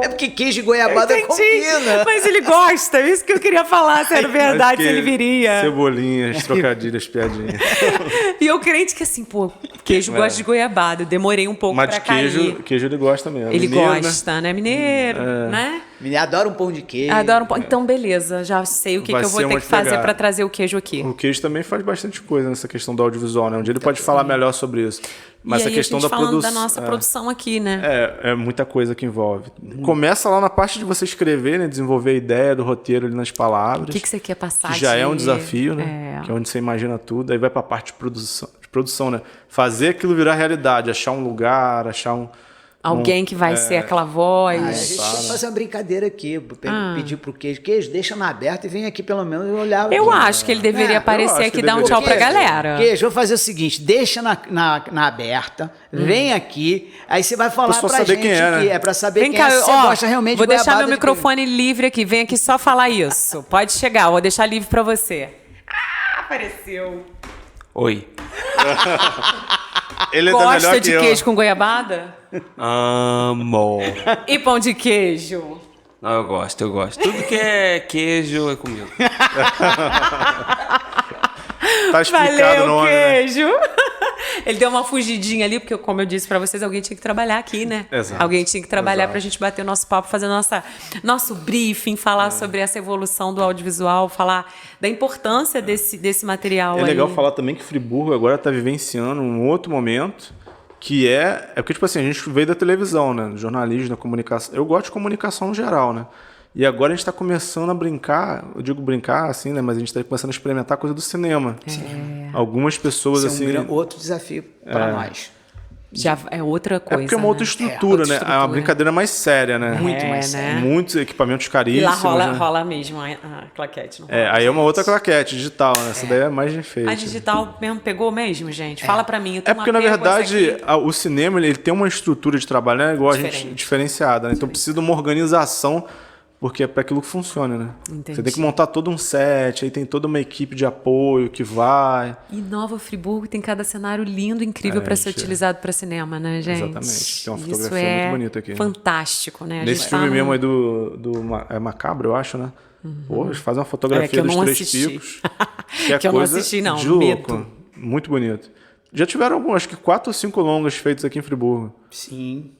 É porque queijo e goiabada Entendi. combina. Mas ele gosta, é isso que eu queria falar, se era verdade, se Acho ele que viria. Cebolinhas, trocadilhos, piadinhas. E eu crente que assim, pô, queijo gosta de goiabada. Eu demorei um pouco Mas pra de cair. queijo ele gosta mesmo. Ele Mineiro, gosta, né? Mineiro, né? Menina, adoro um pão de queijo. Adoro um pão. Então, beleza. Já sei o que, Vai que eu vou ser ter uma que fazer pegada. para trazer o queijo aqui. O queijo também faz bastante coisa nessa questão do audiovisual, né? Um dia ele pode falar melhor sobre isso. Mas e a aí, questão a gente da falando produção. da nossa produção aqui, né? É muita coisa que envolve. Começa lá na parte de você escrever, né? Desenvolver a ideia do roteiro ali nas palavras. O que você quer passar Que já é um de- desafio, né? Que é onde você imagina tudo. Aí vai pra parte de produção, né? Fazer aquilo virar realidade, achar um lugar, achar Alguém que vai ser aquela voz. A gente quer fazer uma brincadeira aqui, pedir pro queijo, deixa na aberta e vem aqui pelo menos olhar. Eu acho que ele deveria É, aparecer acho aqui e que dar um deveria. tchau pra Queijo, galera. Queijo, vou fazer o seguinte, deixa na aberta, vem aqui, aí você vai falar Pessoal pra saber gente quem é, né? que é pra saber Vem quem cá, é, se você ó, gosta realmente vou de deixar goiabada meu de microfone livre aqui. Vem aqui só falar isso. Pode chegar, vou deixar livre pra você. Ah, apareceu. Oi. Ele é da Gosta melhor de que eu. queijo com goiabada? Amo. E pão de queijo? Não, eu gosto. Tudo que é queijo é comigo. Tá explicado Valeu, o nome, né? queijo. Ele deu uma fugidinha ali, porque, como eu disse pra vocês, alguém tinha que trabalhar aqui, né? Exato. Alguém tinha que trabalhar Exato. pra gente bater o nosso papo, fazer nosso briefing, falar sobre essa evolução do audiovisual, falar da importância desse material É aí. legal falar também que Friburgo agora está vivenciando um outro momento que é porque, tipo assim, a gente veio da televisão, né? Do jornalismo, da comunicação. Eu gosto de comunicação no geral, né? E agora a gente está começando a brincar, eu digo brincar assim, né? Mas a gente está começando a experimentar coisa do cinema. Algumas pessoas, Isso é assim... outro desafio para nós. Já é outra É coisa. porque é uma outra né? estrutura, outra né? É estrutura. uma brincadeira mais séria, né? Muito mais né? sério. Muitos equipamentos E caríssimos, lá né? rola mesmo a claquete. Não rola. Aí é uma outra claquete digital, né? Essa daí é mais de enfeite. A digital mesmo pegou mesmo, gente? Fala pra mim. Eu É tenho porque, um na apego a essa verdade, aqui. o cinema ele tem uma estrutura de trabalho, né? Igual a gente, Diferente. diferenciada, né? Então precisa de uma organização, porque é para aquilo que funcione, né? Entendi. Você tem que montar todo um set, aí tem toda uma equipe de apoio que vai. E Nova Friburgo tem cada cenário lindo, incrível pra ser gente. utilizado pra cinema, né, gente? Exatamente. Tem uma Isso fotografia é muito bonita aqui. fantástico, né? A Nesse gente filme tá mesmo num- aí é Macabro, eu acho, né? Pô, eles fazem uma fotografia que eu dos não Três assisti. Picos. Que é Que eu não coisa assisti, não. de louco. Medo. Muito bonito. Já tiveram alguns, acho que 4 ou 5 longas feitos aqui em Friburgo. Sim.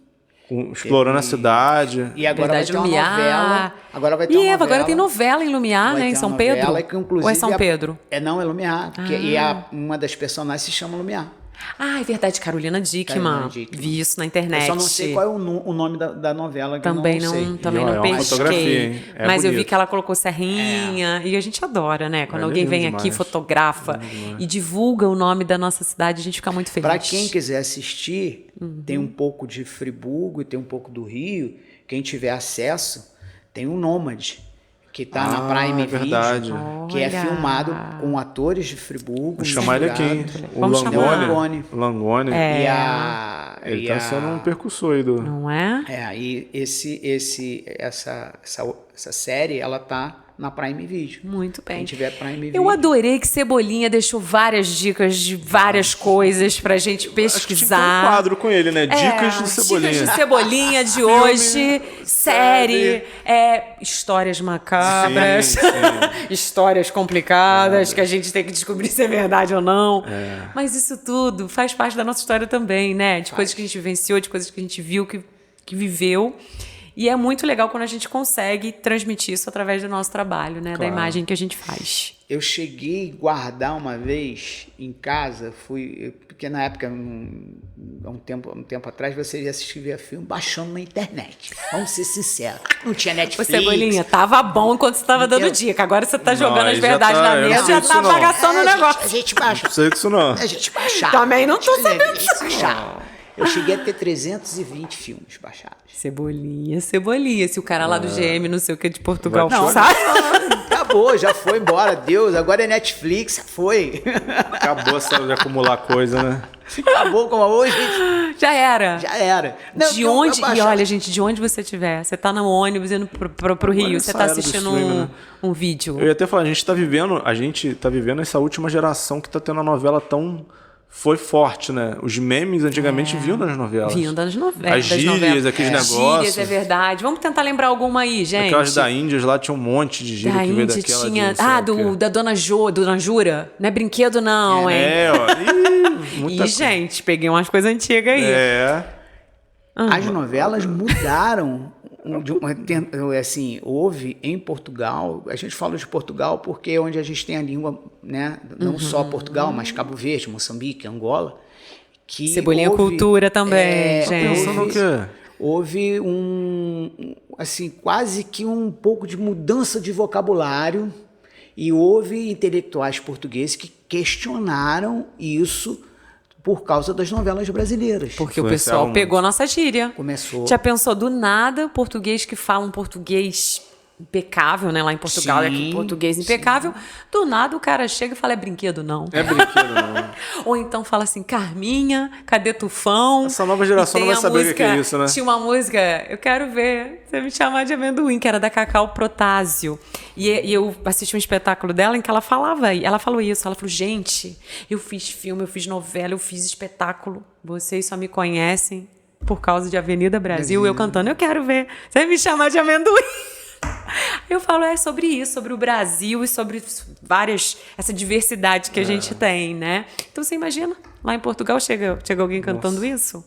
Explorando a cidade. E agora Verdade, vai ter uma Lumiar. novela. Agora vai ter E uma Eva, novela. agora tem novela em Lumiar, Vai né? Em ter São uma Pedro? novela que, inclusive, Ou é São Pedro? Não, é Lumiar. E uma das personagens se chama Lumiar. Ah, é verdade, Carolina Dickman. Carolina Dickman. Vi isso na internet. Eu só não sei qual é o nome da novela. Que Também eu não sei. também E, ó, não é uma fotografia, pesquei. hein? É Mas eu vi bonito. que ela colocou serrinha. E a gente adora, né? Quando Ela é alguém vem linda aqui, demais. fotografa e divulga o nome da nossa cidade, a gente fica muito feliz. Para quem quiser assistir, tem um pouco de Friburgo e tem um pouco do Rio. Quem tiver acesso, tem o Nômade, que está na Prime é verdade. Video, que é Olha. filmado com atores de Friburgo. Vou chamar ele aqui, hein? misturados. O Vamos chamar. Langoni. O Langoni. E a... Ele e tá a- sendo um percussor aí do... Não é? aí essa série, ela tá na Prime Video. Muito bem. Quem tiver Prime Video. Eu adorei que Cebolinha deixou várias dicas de várias coisas pra gente Acho que tinha que ter pesquisar. um quadro com ele, né? Dicas de Cebolinha. Dicas de Cebolinha de hoje, série, histórias macabras, Sim, histórias complicadas que a gente tem que descobrir se é verdade ou não. Mas isso tudo faz parte da nossa história também, né? De coisas que a gente vivenciou, de coisas que a gente viu, que viveu. E é muito legal quando a gente consegue transmitir isso através do nosso trabalho, né? Da Claro. imagem que a gente faz. Eu cheguei a guardar uma vez em casa, porque na época, há um tempo atrás, você ia assistir filme baixando na internet. Vamos ser sinceros. Não tinha Ô, Netflix. Cebolinha, tava bom enquanto você tava dando dica. Agora você tá jogando aí as já verdades tá- na eu não mesa, sei já disso tá não. bagaçando o negócio. A gente baixa. Não sei disso não. A gente baixava. Também não tô A gente sabendo baixava. Eu cheguei a ter 320 filmes baixados. Cebolinha. Se o cara lá do GM, não sei o que, de Portugal, Vai te sabe? Acabou, já foi embora. Deus, agora é Netflix. Foi. Acabou essa de acumular coisa, né? Acabou como hoje. Já era. Já era. Não, De eu onde, e baixava. olha, gente, de onde você estiver, você tá no ônibus indo pro Rio, essa você tá era do assistindo streaming, né? um vídeo. Eu ia até falar, a gente tá vivendo essa última geração que tá tendo a novela tão... Foi forte, né? Os memes antigamente vinham das novelas. Vinham das novelas. As gírias, aqueles negócios. Gírias, é verdade. Vamos tentar lembrar alguma aí, gente. Aquelas da Índia lá tinha um monte de gíria Da que veio Índia daquela tinha... de, sei lá o quê. da Dona Jura. Não é brinquedo não, hein? Ó. Muita E, gente, peguei umas coisas antigas aí. É. As novelas mudaram assim, houve em Portugal, a gente fala de Portugal porque é onde a gente tem a língua, né? Não só Portugal, mas Cabo Verde, Moçambique, Angola. Que Cebolinha cultura também, gente. Pensando o quê? Houve assim, quase que um pouco de mudança de vocabulário e houve intelectuais portugueses que questionaram isso por causa das novelas brasileiras. Porque o pessoal pegou nossa gíria. Começou. Já pensou do nada, português que fala um português impecável, né? Lá em Portugal é aqui português impecável. Do nada o cara chega e fala, é brinquedo não. É brinquedo, não. Ou então fala assim, Carminha, cadê Tufão? Essa nova geração não vai saber o que é isso, né? Tinha uma música, eu quero ver você me chamar de amendoim, que era da Cacau Protásio. E eu assisti um espetáculo dela em que ela falou isso. Ela falou, gente, eu fiz filme, eu fiz novela, eu fiz espetáculo. Vocês só me conhecem por causa de Avenida Brasil. Eu cantando, eu quero ver você me chamar de amendoim. Eu falo, é sobre isso, sobre o Brasil e sobre essa diversidade que a gente tem, né? Então você imagina, lá em Portugal chega alguém cantando isso,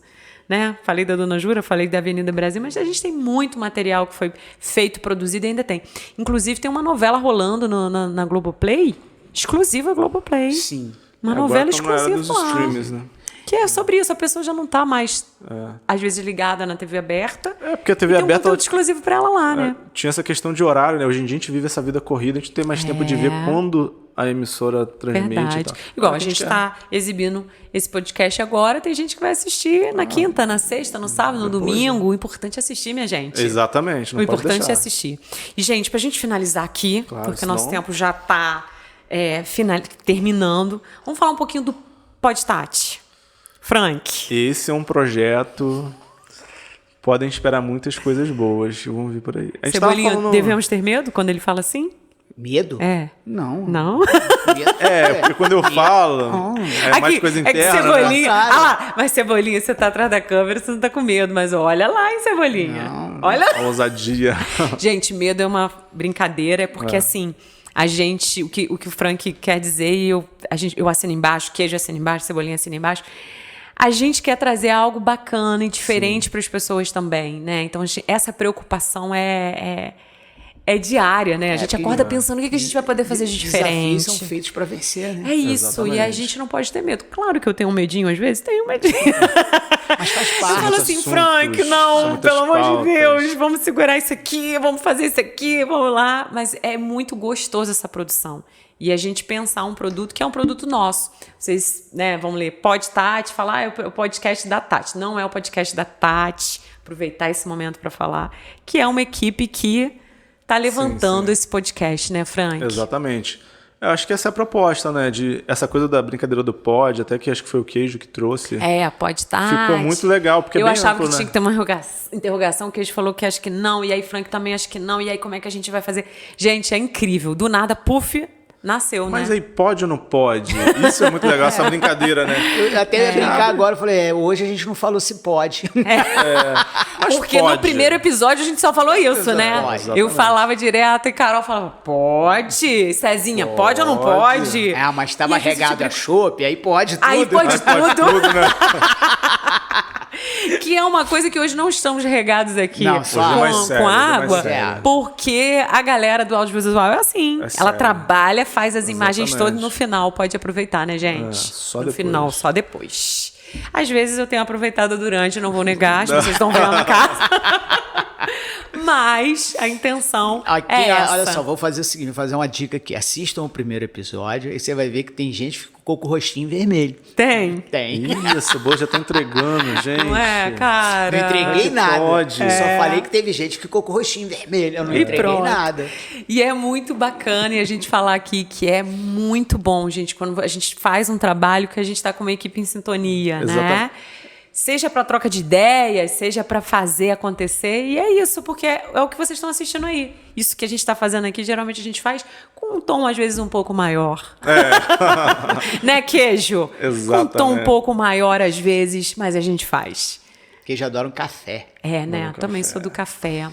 né? Falei da Dona Jura, falei da Avenida Brasil, mas a gente tem muito material que foi feito, produzido e ainda tem. Inclusive tem uma novela rolando na Globoplay, exclusiva Globoplay. Sim. Uma Agora novela tá na era exclusiva dos lá. streams, né? Que é sobre isso, a pessoa já não tá mais, às vezes, ligada na TV aberta. É, porque a TV e tem um aberta... conteúdo exclusivo pra ela lá, né? Tinha essa questão de horário, né? Hoje em dia a gente vive essa vida corrida, a gente tem mais tempo de ver quando a emissora transmite. Verdade. E tal. Igual a gente está exibindo esse podcast agora, tem gente que vai assistir na quinta, na sexta, no sábado, no domingo. O importante é assistir, minha gente. Exatamente, não O pode importante deixar. é assistir. E, gente, pra gente finalizar aqui, Claro, porque senão- nosso tempo já tá terminando, vamos falar um pouquinho do Podtati. Frank. Esse é um projeto... Podem esperar muitas coisas boas. Vamos vir por aí. A gente tava Cebolinha, falando... devemos ter medo quando ele fala assim? Medo? É. Não. Não? Medo- porque quando eu falo, é mais coisa é que interna. né? Cebolinha... Ah lá, mas Cebolinha, você tá atrás da câmera, você não tá com medo, mas olha lá, hein, Cebolinha. Olha lá. A ousadia. Gente, medo é uma brincadeira, porque assim, a gente, o que o Frank quer dizer, e eu assino embaixo, queijo assina embaixo, Cebolinha assina embaixo, a gente quer trazer algo bacana e diferente para as pessoas também, né? Então, essa preocupação é diária, né? A gente acorda pensando o que a gente vai poder fazer de diferente. Desafios são feitos para vencer, né? É isso, Exatamente. e a gente não pode ter medo. Claro que eu tenho um medinho, às vezes, tenho um medinho. Mas faz Eu parte. falo Muitos assim, assuntos, Frank, são não, muitas pelo amor de pautas. Deus, vamos segurar isso aqui, vamos fazer isso aqui, vamos lá. Mas é muito gostoso essa produção. E a gente pensar um produto que é um produto nosso. Vocês, né, vão ler Podtati, falar, é o podcast da Tati. Não é o podcast da Tati. Aproveitar esse momento para falar. Que é uma equipe que tá levantando esse podcast, né, Frank? Exatamente. Eu acho que essa é a proposta, né? De essa coisa da brincadeira do pod, até que acho que foi o Queijo que trouxe. Podtati. Ficou muito legal, porque é eu bem achava amplo, que né? tinha que ter uma interrogação, que a gente falou que acho que não, e aí Frank também acho que não, e aí como é que a gente vai fazer? Gente, é incrível. Do nada, puf, nasceu, Mas né? aí pode ou não pode? Isso é muito legal, essa brincadeira, né? Eu até ia brincar agora, eu falei, hoje a gente não falou se pode. Mas Porque pode. no primeiro episódio a gente só falou isso, né? Exatamente. Eu falava direto e Carol falava, pode? Cezinha, pode ou não pode? Mas estava E a gente regado a chopp, aí pode tudo. Aí pode Pode tudo. tudo, né? Que é uma coisa que hoje não estamos regados aqui Não, só Hoje é mais sério, com hoje é mais água, sério. porque a galera do audiovisual é assim. É Ela sério. trabalha, faz as imagens Exatamente. todas no final, pode aproveitar, né, gente? só no depois. final, só depois. Às vezes eu tenho aproveitado durante, não vou negar, as pessoas estão vendo em casa. Mas a intenção Aqui, é essa. olha só, vou fazer o seguinte, vou fazer uma dica aqui. Assistam o primeiro episódio e você vai ver que tem gente que ficou com o rostinho vermelho. Tem. Tem. Isso, boa, já tá entregando, gente. Não é, cara? Não entreguei que nada. pode. Eu só falei que teve gente que ficou com o rostinho vermelho. Eu não E entreguei pronto. nada. E é muito bacana e a gente falar aqui que é muito bom, gente, quando a gente faz um trabalho que a gente está com uma equipe em sintonia, né? Exatamente. Seja para troca de ideias, seja para fazer acontecer. E é isso, porque é o que vocês estão assistindo aí. Isso que a gente está fazendo aqui, geralmente a gente faz com um tom, às vezes, um pouco maior. Né, Queijo? Exatamente. Com um tom um pouco maior, às vezes, mas a gente faz. Porque eles adoram café. É, né? café. Também sou do café.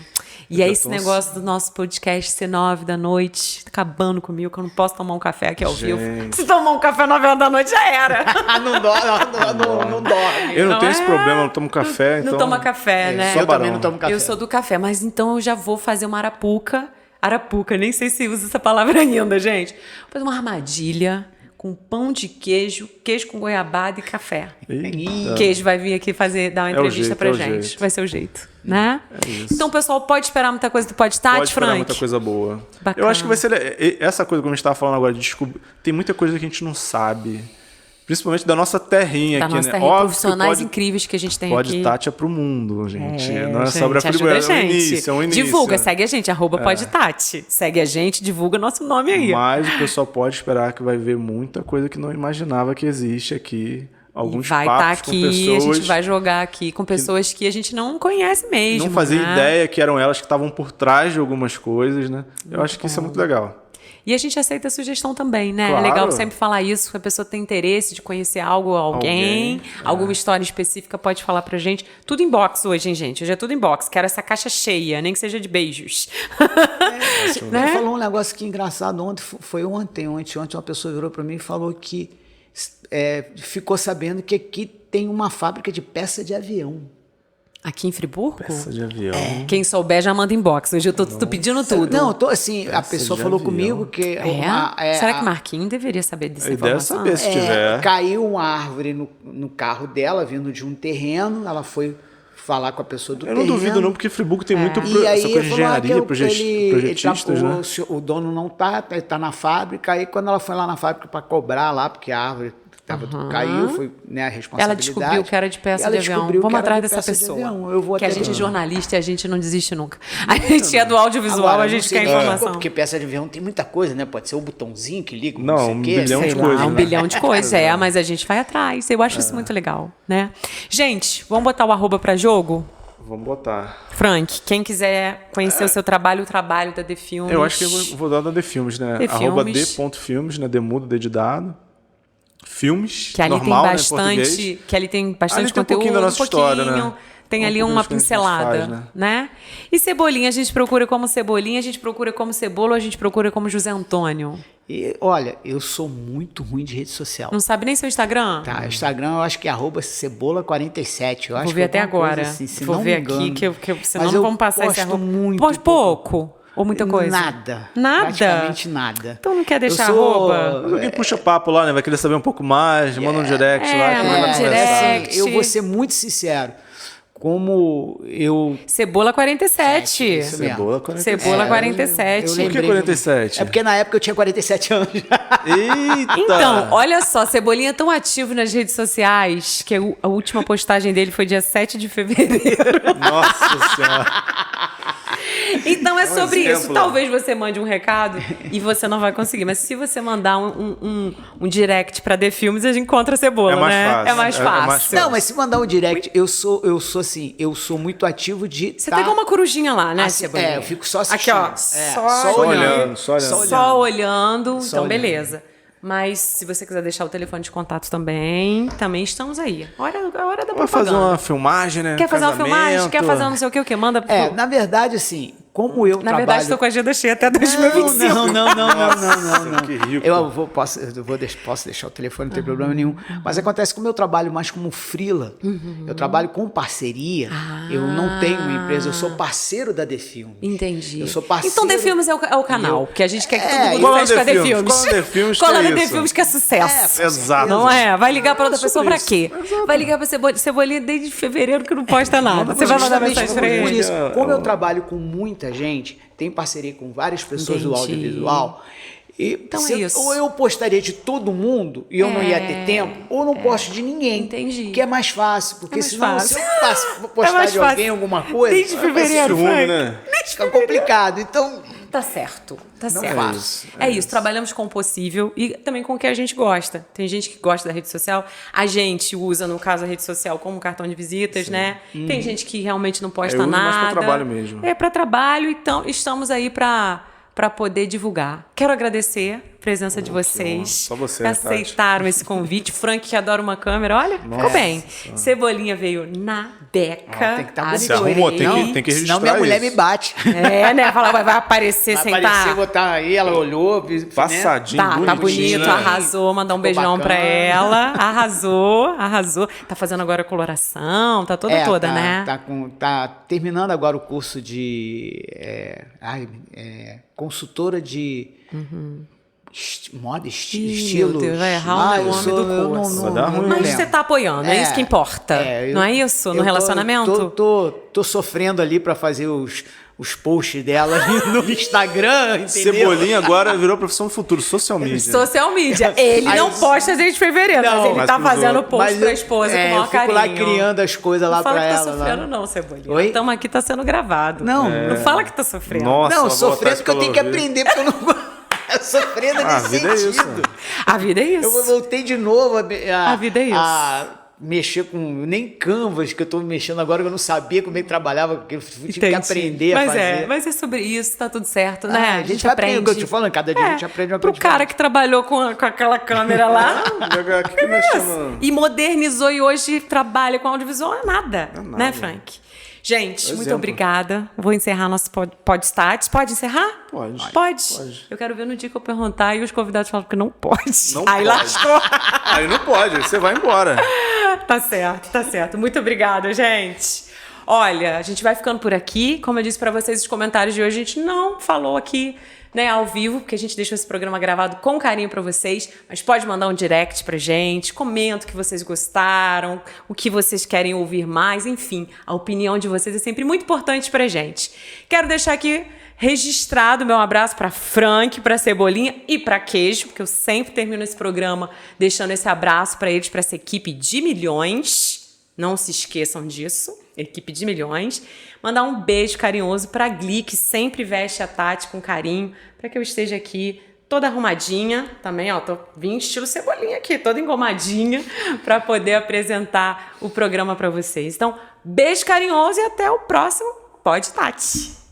E é esse negócio do nosso podcast ser 9 da noite, tá acabando comigo, que eu não posso tomar um café aqui ao vivo. Se tomar um café 9 horas da noite, já era. Não dorme. Eu não Não tenho é? esse problema, eu não tomo café, então... Não toma café, né? só Eu também barão. não tomo café. Eu sou do café, mas então eu já vou fazer uma arapuca. Arapuca, nem sei se usa essa palavra ainda, gente. Vou fazer uma armadilha com pão de queijo, queijo com goiabada e café. Eita. Queijo vai vir aqui dar uma entrevista jeito, pra é o gente. jeito. Vai ser o jeito, né? isso. Então o pessoal pode esperar muita coisa do Podtach, Pode esperar Frank? muita coisa boa. Bacana. Eu acho que vai ser... Essa coisa que a gente estava falando agora, de descobrir... Tem muita coisa que a gente não sabe. Principalmente da nossa terrinha Da aqui, nossa né? terrinha, Óbvio que profissionais incríveis que a gente tem aqui. Podtach é pro mundo, gente. Não é gente, só pra ajuda Friburgo, a é um gente. início, é um início. Divulga, segue a gente, @Podtach. Segue a gente, divulga nosso nome aí. Mas o pessoal pode esperar que vai ver muita coisa que não imaginava que existe aqui. Alguns Vai estar papos aqui, com pessoas a gente vai jogar aqui com pessoas que a gente não conhece mesmo. não fazia né? ideia que eram elas que estavam por trás de algumas coisas, né? Eu acho que isso é muito legal. E a gente aceita a sugestão também, né? Claro. É legal sempre falar isso, que a pessoa tem interesse de conhecer algo ou alguém, alguma história específica, pode falar pra gente. Tudo inbox hoje, hein, gente? Hoje é tudo inbox. Quero essa caixa cheia, nem que seja de beijos. Você Né? falou um negócio que engraçado ontem, foi ontem uma pessoa virou para mim e falou que ficou sabendo que aqui tem uma fábrica de peça de avião. Aqui em Friburgo? Peça de avião. Quem souber já manda inbox. Hoje eu tô pedindo tudo. Não, eu tô assim, a pessoa de falou avião. comigo que Será que Marquinhos deveria saber dessa Ele deve informação? saber se tiver. caiu uma árvore no carro dela, vindo de um terreno, ela foi falar com a pessoa do Eu não terreno. duvido não, porque Friburgo tem muito E aí essa coisa de ele falou engenharia, ele projetistas, né? o dono não tá na fábrica, aí quando ela foi lá na fábrica para cobrar lá, porque a árvore caiu, foi né, a responsabilidade. Ela descobriu que era de peça Ela de avião. descobriu Vamos que era atrás de dessa peça de pessoa. avião. Eu vou que a até gente é ver. jornalista e a gente não desiste nunca. A gente é do audiovisual, Agora, a eu gente não sei quer nem- informação. Porque peça de avião tem muita coisa, né? Pode ser o botãozinho que liga, Não, sei um o quê, bilhão sei de lá. coisas, Um né? bilhão de coisas, mas a gente vai atrás. Eu acho isso muito legal, né? Gente, vamos botar o @ pra jogo? Vamos botar. Frank, quem quiser conhecer o seu trabalho, o trabalho da The Filmes. Eu acho que eu vou dar da The Filmes, né? The Filmes. @d.filmes, né? Demudo, D de dado. Filmes, Que ali normal, tem né, em português. bastante, que ali tem bastante Ali tem um conteúdo, pouquinho da nossa história, né? Tem Um ali pouco uma das coisas que a gente pincelada, faz, né? E Cebolinha, a gente procura como Cebolinha, a gente procura como Cebola, ou a gente procura como José Antônio. E, olha, eu sou muito ruim de rede social. Não sabe nem seu Instagram? Tá, o Instagram eu acho que é @cebola47. Eu acho Vou que ver até alguma coisa agora. assim, se Vou não ver me engano. aqui, que senão Mas não eu vamos passar esse posto arroba. muito Posto pouco? Ou muita coisa? Nada. Nada? Praticamente nada. Então não quer deixar Eu sou- arroba? Mas alguém puxa papo lá, né? Vai querer saber um pouco mais, manda um direct lá. que manda vai um conversar. direct. Eu vou ser muito sincero. Como eu... Cebola 47. Isso mesmo. Cebola 47. Cebola É, 47. eu Por que lembrei. 47? É porque na época eu tinha 47 anos. Eita! Então, olha só, Cebolinha é tão ativo nas redes sociais que a última postagem dele foi dia 7 de fevereiro. Nossa Senhora. Então é sobre exemplo. isso. Talvez você mande um recado e você não vai conseguir. Mas se você mandar um direct pra The Filmes, a gente encontra a Cebola, É mais né? fácil. É mais É mais fácil. fácil. Não, mas se mandar um direct, eu sou assim, eu sou muito ativo de Você tá igual uma corujinha lá, né, Assim, Cebolinha? eu fico só Aqui, assistindo. ó. Só olhando, só olhando. Só olhando. Só Então, olhando. beleza. Mas se você quiser deixar o telefone de contato também estamos aí. A hora da Vai fazer propaganda. uma filmagem, né? Quer fazer uma filmagem? Casamento. Quer fazer um não sei o que? Manda pro... Na verdade, assim, como eu Na trabalho... verdade, estou com a agenda cheia até 2025. Não. Que rico. Posso deixar o telefone, não tem problema nenhum. Mas acontece como eu trabalho mais como freela, eu trabalho com parceria, eu não tenho uma empresa, eu sou parceiro da The Filmes. Entendi. Eu sou parceiro. Então The Filmes é o canal, que a gente quer que todo mundo Cola feche com a The The Filmes, Filmes. cola The Filmes, Cola que é The isso. Filmes que é sucesso. Exato. Não é? Vai ligar para outra pessoa sobre pra isso. quê? Vai ligar pra Cebolinha desde fevereiro que não posta nada. Você vai mandar Justamente mensagem pra por ele? isso, como eu trabalho com muita gente, tenho parceria com várias pessoas do Entendi. audiovisual. Então se é isso. Ou eu postaria de todo mundo e eu não ia ter tempo, ou não posto de ninguém. Entendi. Que é mais fácil, porque mais senão fácil. se eu postar mais de fácil. alguém alguma coisa, Desde fevereiro, Ciúme, Frank. né? fica complicado. Então, Tá certo, tá certo. faço. É isso, trabalhamos com o possível e também com o que a gente gosta. Tem gente que gosta da rede social, a gente usa, no caso, a rede social como cartão de visitas, né? Tem gente que realmente não posta Eu uso mais nada. pra trabalho mesmo. É para trabalho, então estamos aí para poder divulgar. Quero agradecer presença de vocês. Só você, que aceitaram esse convite. Frank, que adora uma câmera, olha, ficou bem. Cebolinha veio na beca. Tem que estar Se arrumou, tem que registrar senão minha mulher isso. me bate. É, né? Fala, vai aparecer Vai sem aparecer, tá. botar aí, ela olhou. Passadinho, Tá bonito, arrasou, mandar um beijão pra ela. Arrasou. Tá fazendo agora coloração, tá toda, né? Tá terminando agora o curso de consultora de moda, estilo. Meu Deus, vai errar o nome do curso. Vai dar ruim. Mas você tá apoiando, é isso que importa. Não é isso? No relacionamento? Tô sofrendo ali pra fazer os posts dela ali no Instagram, entendeu? Cebolinha agora virou profissão do futuro, social media. Social media. Ele não posta desde fevereiro, mas ele mas tá pros fazendo outros. post pra esposa com o maior eu fico lá carinho. criando as coisas lá Não fala pra que tá ela. sofrendo lá. não, Cebolinha. Oi? Estamos aqui, tá sendo gravado. Não. Não fala que tá sofrendo. Nossa, Não, vou sofrendo botar porque eu tenho que isso pra ela aprender, porque eu não... Sofrendo Ah, a nesse vida é isso. sentido. A vida é isso. Eu voltei de novo A vida é isso. a mexer com... Nem Canvas, que eu tô mexendo agora, que eu não sabia como é que trabalhava, porque eu tive que Entendi. aprender a fazer. Mas é sobre isso, tá tudo certo, né? A gente vai aprender, o que eu te falando, cada dia a gente aprende uma coisa Pro cara que trabalhou com aquela câmera lá O que nós chamamos? e modernizou e hoje trabalha com audiovisual, é nada. Né, Frank? Gente, muito Exemplo. obrigada. Vou encerrar nosso podcast. Pode encerrar? Pode. Pode? Eu quero ver no dia que eu perguntar e os convidados falam que não pode. Não Aí pode. lascou. Aí não pode, você vai embora. Tá certo. Muito obrigada, gente. Olha, a gente vai ficando por aqui. Como eu disse pra vocês, os comentários de hoje a gente não falou aqui, né, ao vivo, porque a gente deixou esse programa gravado com carinho pra vocês, mas pode mandar um direct pra gente, comenta o que vocês gostaram, o que vocês querem ouvir mais, enfim, a opinião de vocês é sempre muito importante pra gente. Quero deixar aqui registrado meu abraço para Frank, para Cebolinha e para Queijo, porque eu sempre termino esse programa deixando esse abraço para eles, para essa equipe de milhões. Não se esqueçam disso, equipe de milhões. Mandar um beijo carinhoso para Gli, que sempre veste a Tati com carinho, para que eu esteja aqui toda arrumadinha também, ó, tô vindo estilo Cebolinha aqui, toda engomadinha, para poder apresentar o programa para vocês. Então, beijo carinhoso e até o próximo Pode Tati.